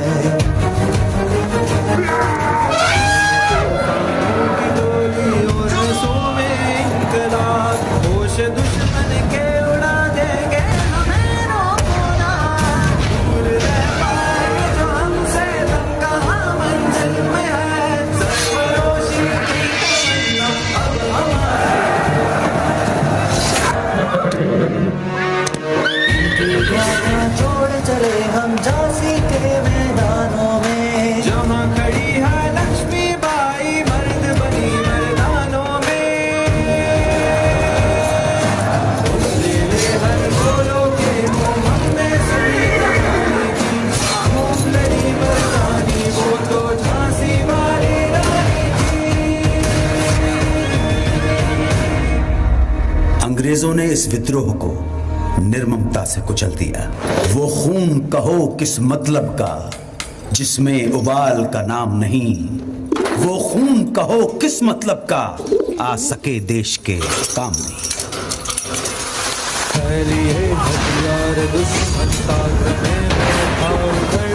दुश्मन के उड़ा देंगे हमें रोको ना, दूर रह पाए जो हमसे तुम कहाँ मंजिल में है। सरफरोशी की तमन्ना अब हमारी, छोड़ चले हम झांसी के मैदानों में, जहाँ खड़ी है लक्ष्मी बाई मर्द बनी मैदानों में। अंग्रेजों ने इस विद्रोह को निर्ममता से कुचल दिया। वो खून कहो किस मतलब का जिसमें उबाल का नाम नहीं, वो खून कहो किस मतलब का आ सके देश के काम नहीं। हथियार दुश्मन ताकने में भागकर,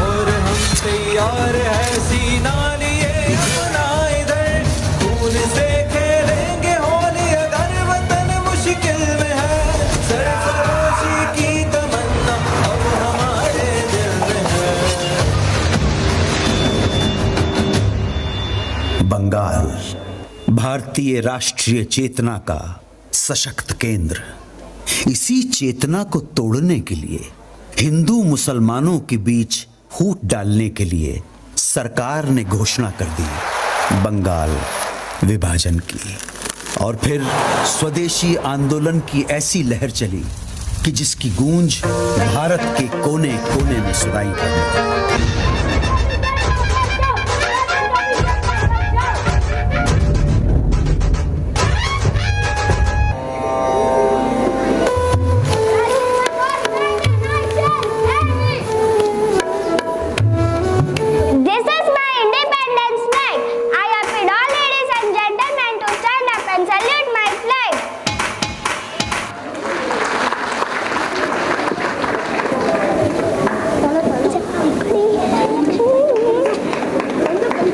और हम तैयार है सीना लिए अपना इधर, खून से खेलेंगे होली अगर वतन मुश्किल में है। सरफरोशी की तमन्ना अब हमारे दिल में है। बंगाल भारतीय राष्ट्रीय चेतना का सशक्त केंद्र। इसी चेतना को तोड़ने के लिए, हिंदू मुसलमानों के बीच फूट डालने के लिए सरकार ने घोषणा कर दी बंगाल विभाजन की। और फिर स्वदेशी आंदोलन की ऐसी लहर चली कि जिसकी गूंज भारत के कोने कोने में सुनाई पड़े। This is my Independence Flag. I appeal all ladies and gentlemen to stand up and salute my flag.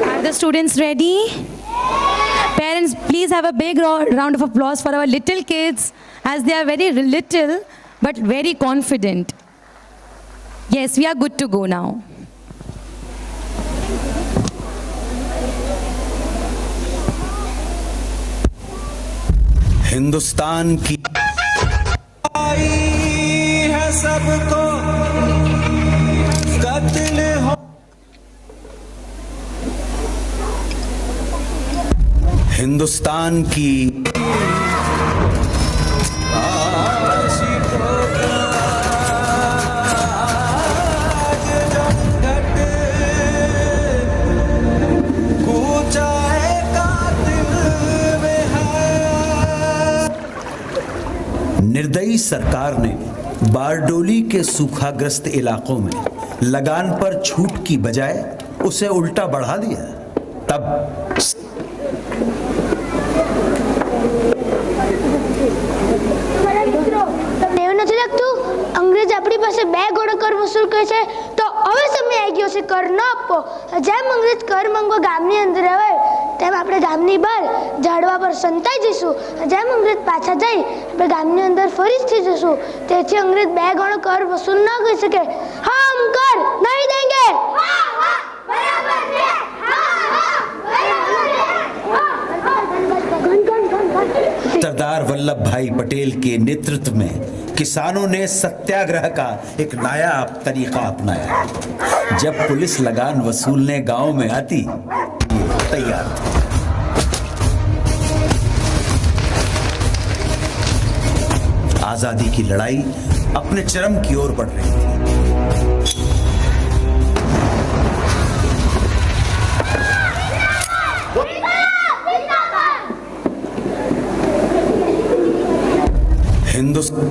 Are the students ready? Parents, please have a big round of applause for our little kids as they are very little but very confident. Yes, we are good to go now. Hindustan की आई है सबको कत्ल हो हिंदुस्तान की निर्दयी सरकार ने बारडोली के सूखाग्रस्त इलाकों में लगान पर छूट की बजाय उसे उल्टा बढ़ा दिया। तब એવું નથી લાગતું અંગ્રેજ આપણી પાસે બે ગણો કર વસૂલ કરે છે તો હવે સમય આવી ગયો છે કર ન આપવો. જેમ અંગ્રેજ કર માંગવા ગામની અંદર આવે તેમ આપણે ગામની બહાર ઝાડવા પર સંતાઈ જઈશું. જેમ અંગ્રેજ પાછા જઈ આપણે ગામની અંદર ફરીથી જઈશું. તેથી અંગ્રેજ બે ગણો કર વસૂલ ન કરી શકે. હમ કર નહીં દેંગે. सरदार वल्लभ भाई पटेल के नेतृत्व में किसानों ने सत्याग्रह का एक नायाब तरीका अपनाया। जब पुलिस लगान वसूलने गांव में आती, ये तैयार थे। आजादी की लड़ाई अपने चरम की ओर बढ़ रही थी। हिंदुस्तान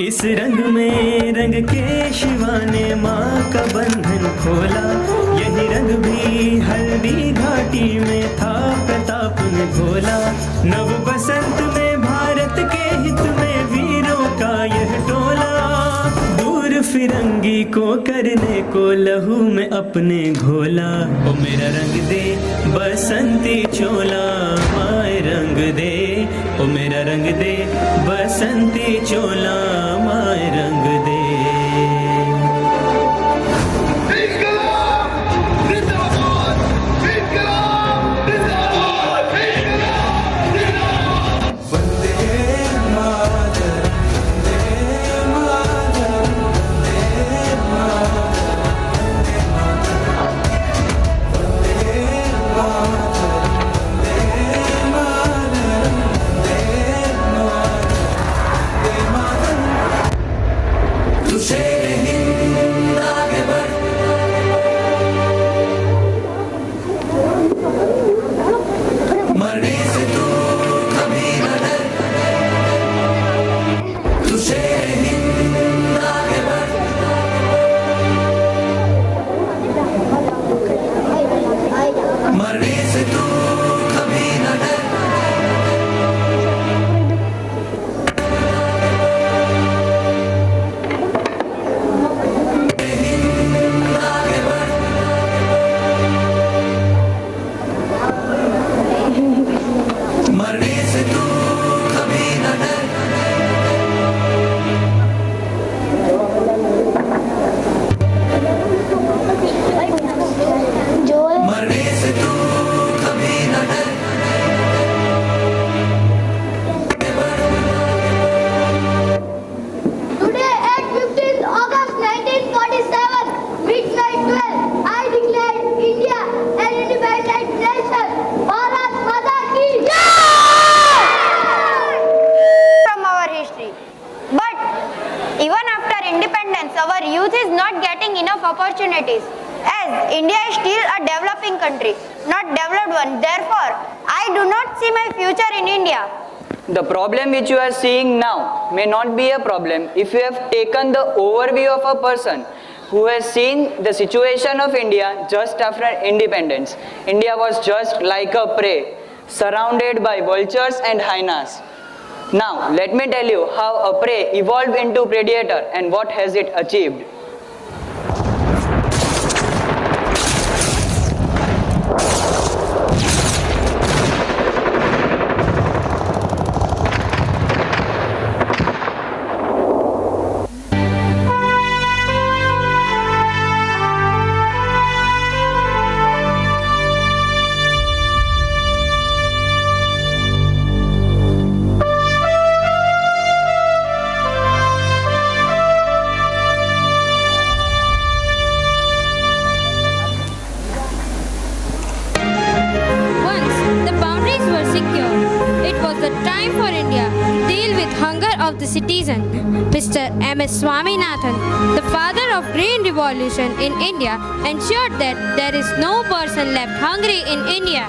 इस रंग में रंग के शिवा ने माँ का बंधन खोला। यही रंग भी हल्दी घाटी में था, प्रताप ने घोला। नव बसंत में भारत के हित में वीरों का यह टोला। दूर फिरंगी को करने को लहू में अपने घोला। ओ मेरा रंग दे बसंती चोला, माए रंग दे। ओ मेरा रंग दे बसंती चोला, माए रंग दे। India is still a developing country, not developed one. Therefore, I do not see my future in India. The problem which you are seeing now may not be a problem if you have taken the overview of a person who has seen the situation of India just after independence. India was just like a prey, surrounded by vultures and hyenas. Now, let me tell you how a prey evolved into predator and what has it achieved. Once the boundaries were secure, it was the time for India to deal with hunger of the citizen. Mr. M.S. Swaminathan, the father of Green Revolution in India, ensured that there is no person left hungry in India.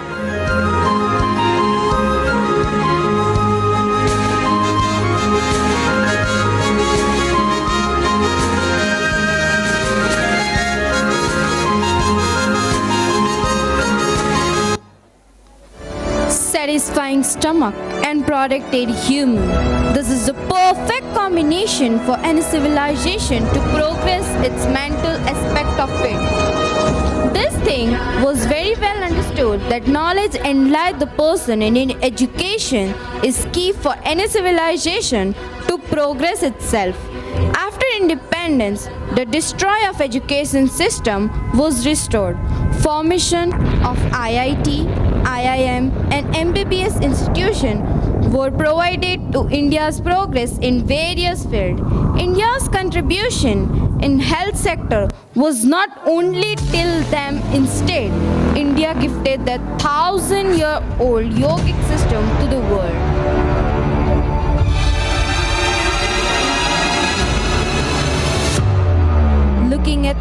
Satisfying stomach and protected human. This is the perfect combination for any civilization to progress its mental aspect of it. This thing was very well understood that knowledge enlighten the person and in education is key for any civilization to progress itself. After independence, the destroy of education system was restored. Formation of IIT, IIM and MBBS institution were provided to India's progress in various fields. India's contribution in health sector was not only till them, instead India gifted the 1,000-year-old yogic system to the world. Looking at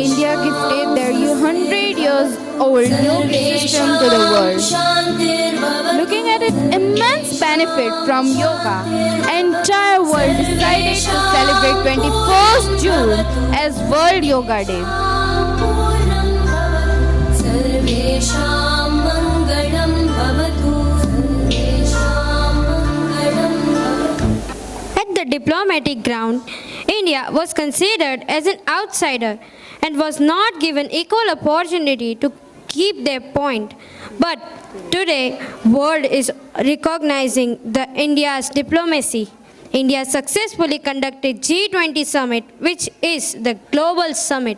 India gifted their 100 years old yogic system to the world. Looking at its immense benefit from yoga, entire world decided to celebrate 21st June as World Yoga Day. At the diplomatic ground, India was considered as an outsider and was not given equal opportunity to keep their point. But today, world is recognizing the India's diplomacy. India successfully conducted G20 summit, which is the global summit.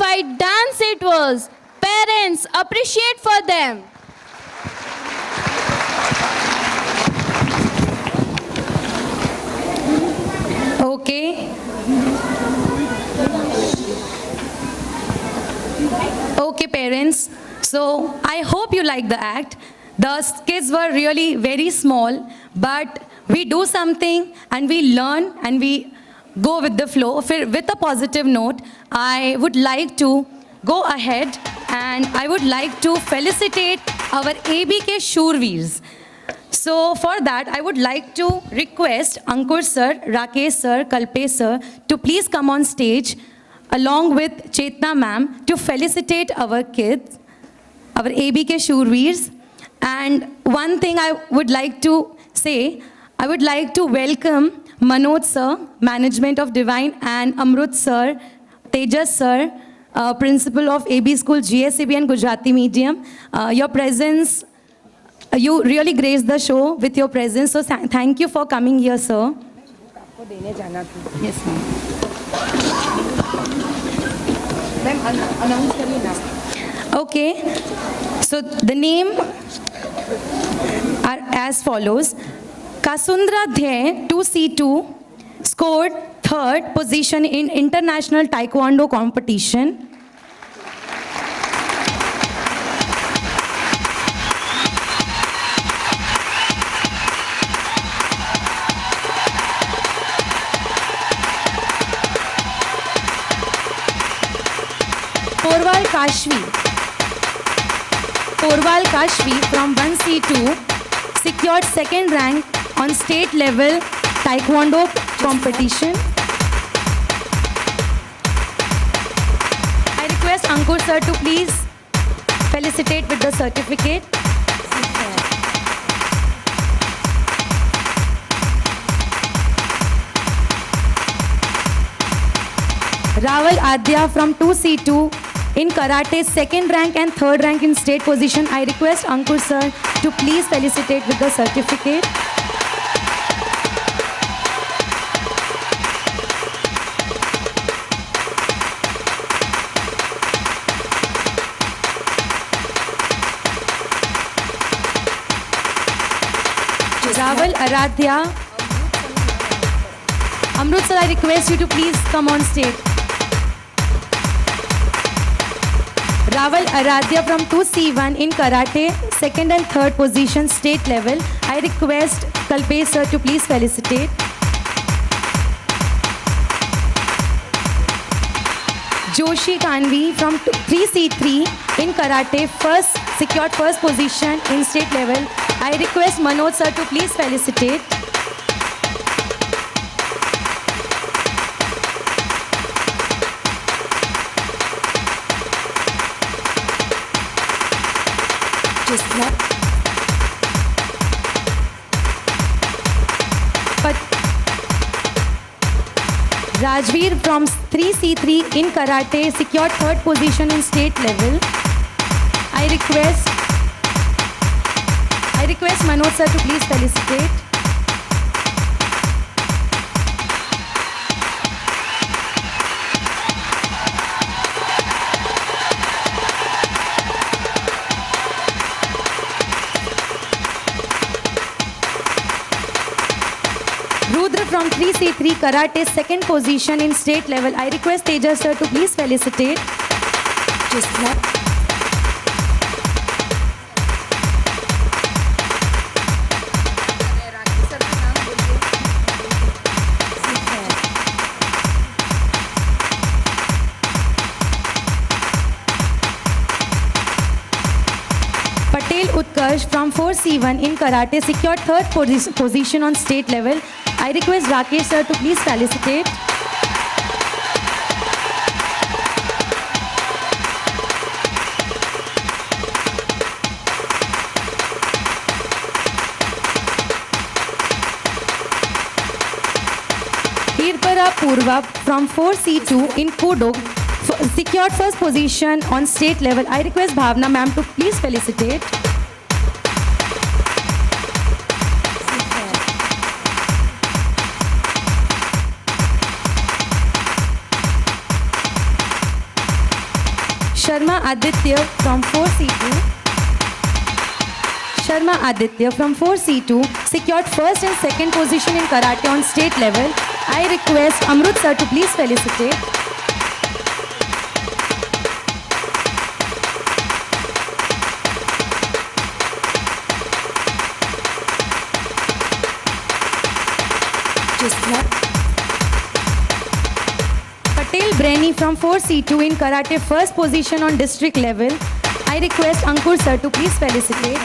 dignified dance it was. Parents, appreciate for them. Okay. Okay, parents. So I hope you like the act. The kids were really very small, but we do something and we learn and we go with the flow. With a positive note, I would like to go ahead and I would like to felicitate our ABK Shurveers. So for that, I would like to request Ankur sir, Rakesh sir, Kalpesh sir to please come on stage along with Chetna ma'am to felicitate our kids, our ABK Shurveers. And one thing I would like to say, I would like to welcome Manoj sir, Management of Divine, and Amrut sir, Tejas sir, Principal of AB School, GSCB and Gujarati Medium. Your presence, you really graced the show with your presence. So thank you for coming here, sir. Yes, ma'am. Okay, so the name are as follows. Kasundra Dhey 2C2 scored 3rd position in International Taekwondo competition. Porwal Kashvi from 1C2 secured 2nd rank on state level Taekwondo competition. I request Ankur sir to please felicitate with the certificate. Raval Adya from 2C2 in Karate, 2nd rank and 3rd rank in state position. I request Ankur sir to please felicitate with the certificate. Raval Aradhya. Amrut sir, I request you to please come on stage. Raval Aradhya from 2C1 in Karate, 2nd and 3rd position state level. I request Kalpesh sir to please felicitate. Joshi Kanvi from 3C3 in Karate, secured 1st position in state level. I request Manoj sir to please felicitate. Rajveer from 3C3 in Karate secured 3rd position in state level. I request Manoj sir to please felicitate. Rudra from 3C3 Karate, 2nd position in state level. I request Tejas sir to please felicitate. Patel Utkarsh from 4C1 in Karate secured 3rd position on state level. I request Rakesh sir to please felicitate. Hirpara Purva from 4C2 in Kudo secured 1st position on state level. I request Bhavna ma'am to please felicitate. Sharma Aditya from 4C2. Sharma Aditya from 4C2 secured first and second position in karate on state level. I request Amrut sir to please felicitate. Patel Breni from 4C2 in karate first position on district level. I request Ankur sir to please felicitate.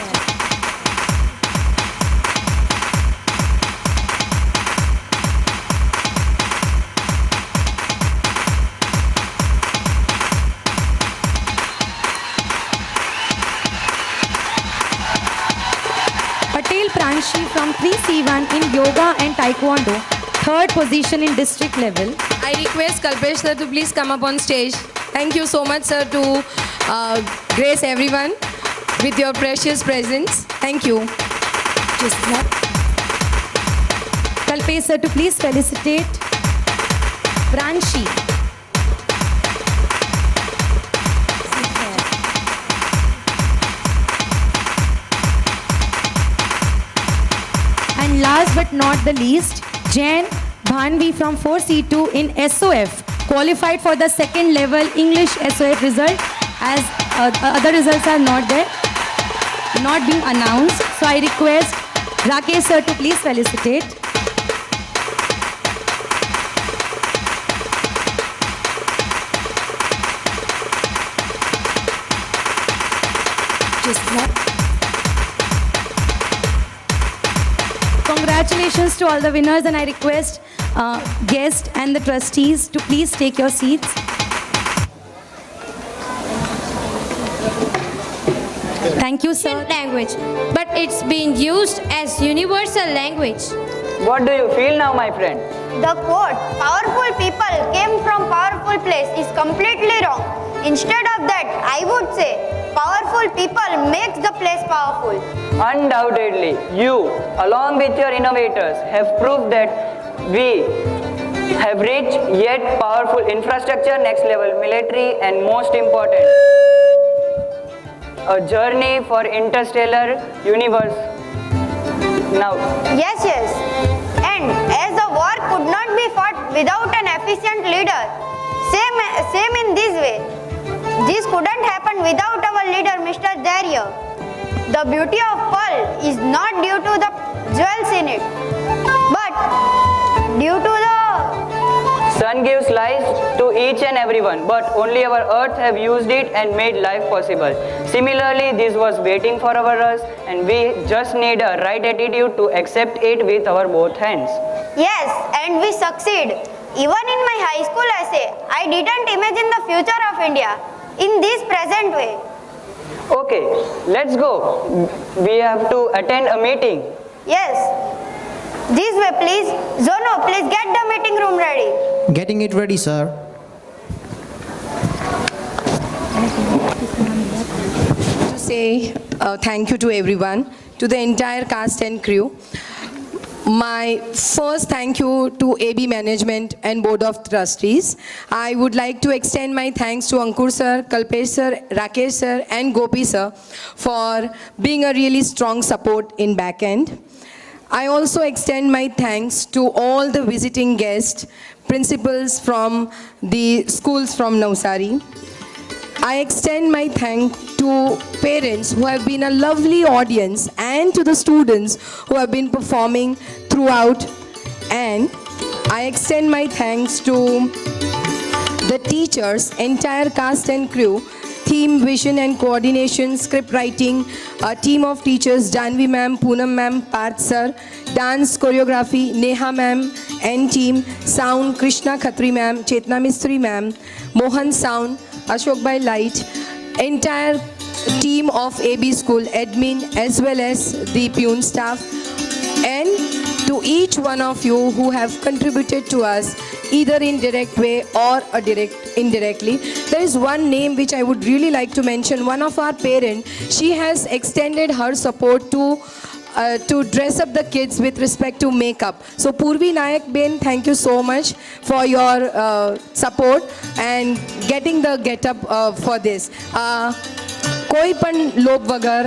Patel Pranshi from 3C1 in yoga and taekwondo, third position in district level. I request Kalpesh sir to please come up on stage. Thank you so much, sir, to grace everyone with your precious presence. Thank you. Just clap. Kalpesh sir to please felicitate Pranshi. And last but not the least, Jain Bhanvi from 4C2 in SOF qualified for the second level English SOF result, as other results are not there, not being announced. So I request Rakesh sir to please felicitate. Just clap. Congratulations to all the winners, and I request guests and the trustees to please take your seats. Thank you, sir. Language, but it's being used as universal language. What do you feel now, my friend? The quote, powerful people came from powerful place, is completely wrong. Instead of that, I would say, powerful people makes the place powerful. Undoubtedly, you, along with your innovators, have proved that we have reached yet powerful infrastructure, next level military, and most important, a journey for interstellar universe. Now, Yes. And as the war could not be fought without an efficient leader, same in this way. This couldn't happen without our leader, Mr. Darya. The beauty of pearl is not due to the jewels in it, but due to the sun gives life to each and everyone, but only our earth have used it and made life possible. Similarly, this was waiting for us, and we just need a right attitude to accept it with our both hands. Yes, and we succeed. Even in my high school essay, I didn't imagine the future of India in this present way. Okay, let's go. We have to attend a meeting. Yes. This way, please. Zono, please get the meeting room ready. Getting it ready, sir. To say thank you to everyone, to the entire cast and crew. My first thank you to AB Management and Board of Trustees. I would like to extend my thanks to Ankur sir, Kalpesh sir, Rakesh sir and Gopi sir for being a really strong support in back end. I also extend my thanks to all the visiting guests, principals from the schools from Navsari. I extend my thanks to parents who have been a lovely audience and to the students who have been performing throughout. And I extend my thanks to the teachers, entire cast and crew, theme, vision and coordination, script writing, a team of teachers, Janvi ma'am, Poonam ma'am, Parth sir, dance, choreography, Neha ma'am and team, sound, Krishna Khatri ma'am, Chetna Mistry ma'am, Mohan sound, Ashok Bhai Light, entire team of AB School admin as well as the Pune staff, and to each one of you who have contributed to us either in direct way or indirectly. There is one name which I would really like to mention. One of our parents, she has extended her support to to dress up the kids with respect to makeup. So Purvi Nayak Ben, thank you so much for your support and getting the get up for this. કોઈ પણ લોભ વગર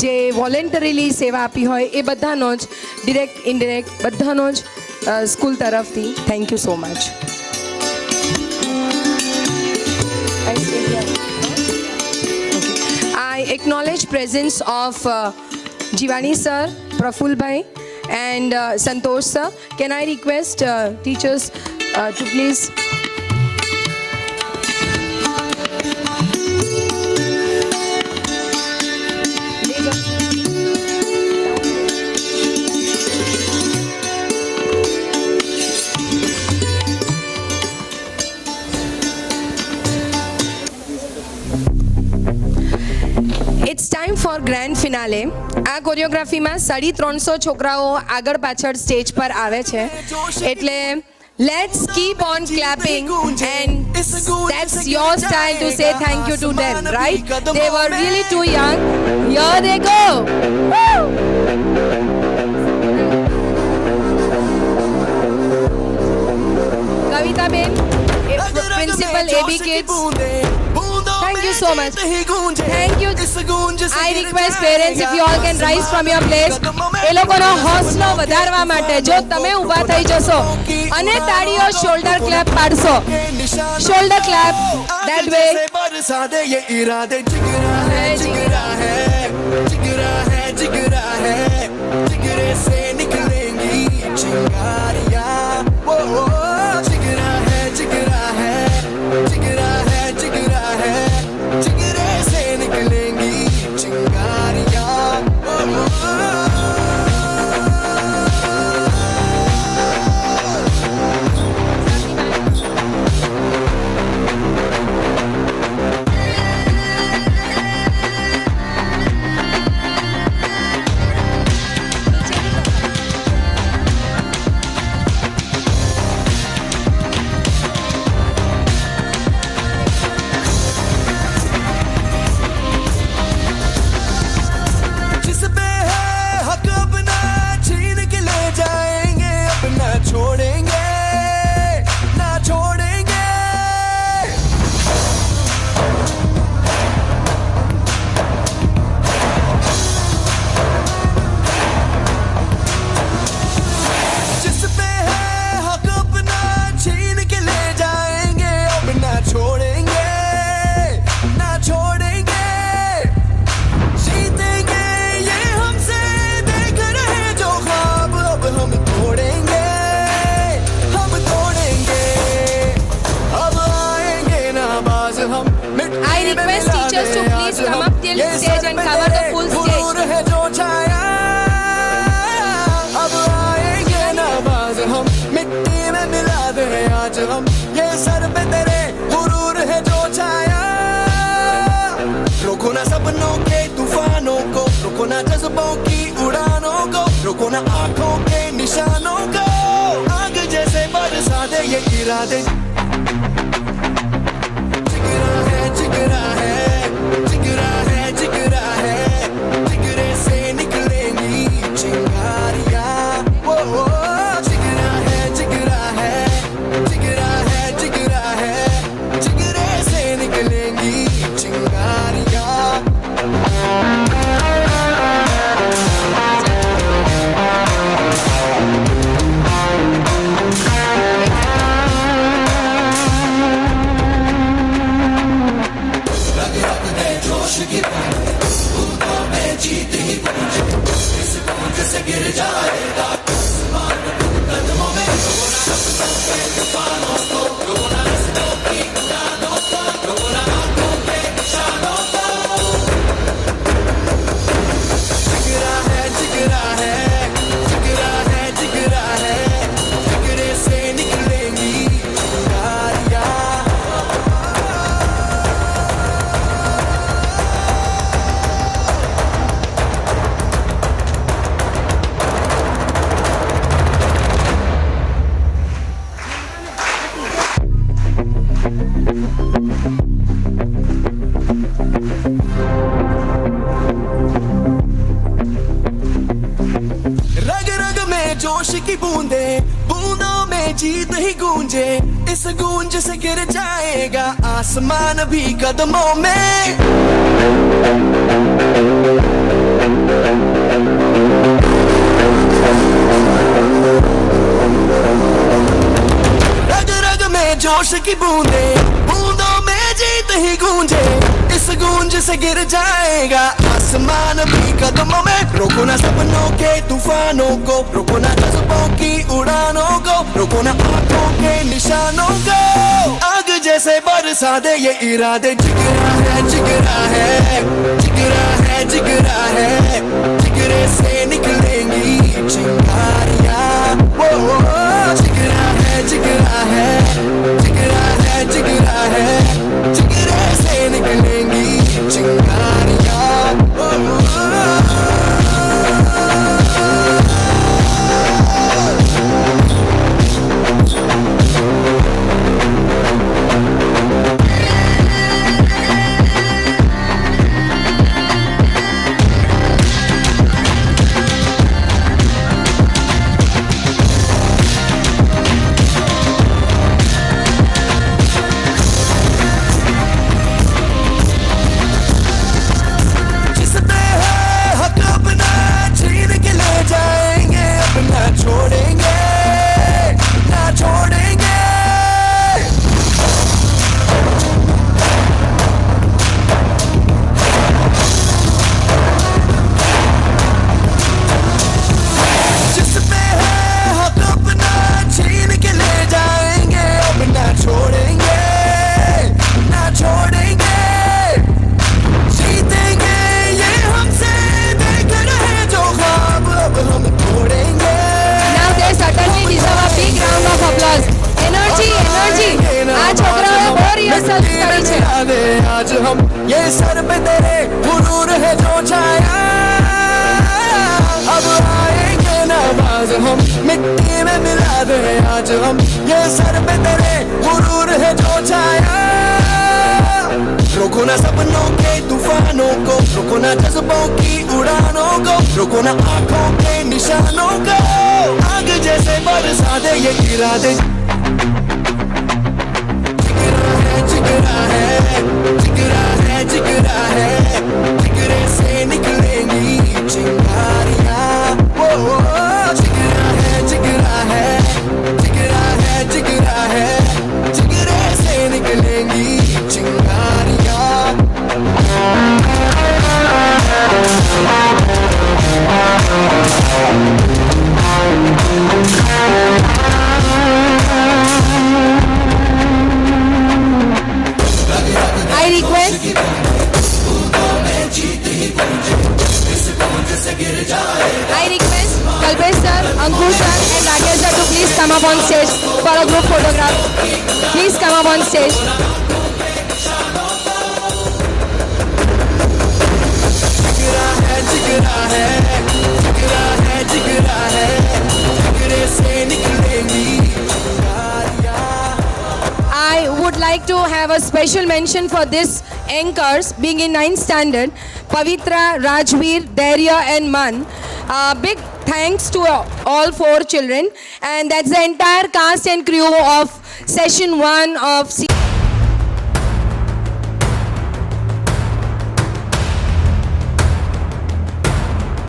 જે વોલેન્ટરીલી સેવા આપી હોય એ બધાનો જ ડિરેક્ટ ઇનડિરેક્ટ બધાનો જ સ્કૂલ તરફથી thank you so much. I acknowledge presence of Jivani sir, Praful bhai and Santosh sir. Can I request teachers to please It's time for grand finale. આ કોરિયોગ્રાફીમાં 350 છોકરાઓ આગળ પાછળ સ્ટેજ પર આવે છે એટલે let's keep on clapping and that's your style to say thank you to them, right? They were really too young. Here they go. Woo! Kavita Ben, Principal AB Kids. Thank you so much. Thank you. I request parents if you all can rise from your place. એ લોકોનો હોસલો વધારવા માટે જો તમે ઊભા થઈ જશો અને તાળીઓ shoulder clap પાડશો. Shoulder clap that way. I request teachers to please come up till stage and cover the full stage. रोको ना सपनों के तूफानों को, रोको ना जज्बों की उड़ानों को, रोको ना आंखों के निशानों को, आग जैसे बरसा दे ये इरादे. जिगरा है, जिगरा है, जिगरा है, जिगरे से निकलेंगी चिंगारियां. वो जिगरा है, जिगरा है, जिगरा है, जिगरा है, जिगरे से निकलेंगी चिंगारियां. की बूंदे, बूंदों में जीत ही गूंजे, इस गूंज से गिर जाएगा आसमान भी कदमों में। रग रग में जोश की बूंदे, बूंदों में जीत ही गूंजे, इस गूंज से गिर जाएगा आसमान भी कदमों में। रोको ना सपनों के तूफानों को, रोको ना जज्बों की उड़ानों को, रोको ना आंखों के निशानों को। आग जैसे बरसा दे ये इरादे, जिगरा है जिगरा है, जिगरा है जिगरा है, जिगरे से निकलेंगी चिंगारियां। वो जिगरा है जिगरा है, जिगरा है जिगरा है, जिगरे से निकलेंगी चिंगारियां। आज हम ये सर पे तेरे गुरूर है जो छाया, अब आएंगे नवाज हम मिट्टी में मिला दे। आज हम ये सर पे तेरे गुरूर है जो छाया। रोको ना सपनों के तूफानों को, रोको ना जज्बों की उड़ानों को, रोको ना आंखों के निशानों को। आग जैसे बरसा दे ये गिरा दे, जिगरा है जिगरा है जिगरा है, जिगरे से निकलेंगी चिंगारियां। वो जिगरा है जिगरा है, जिगरा है जिगरा है, जिगरे से निकलेंगी चिंगारियां। I request Kalpesh sir, Ankur sir and Rakesh sir to please come up on stage for a group photograph. Please come up on stage. जिगरा है जिगरा है, जिगरा है जिगरा है, जिगरे से निकलेंगी चिंगारियां। I would like to have a special mention for this anchors being in 9th standard, Pavitra, Rajveer, Daria and Man. Big thanks to all 4 children, and that's the entire cast and crew of session 1 of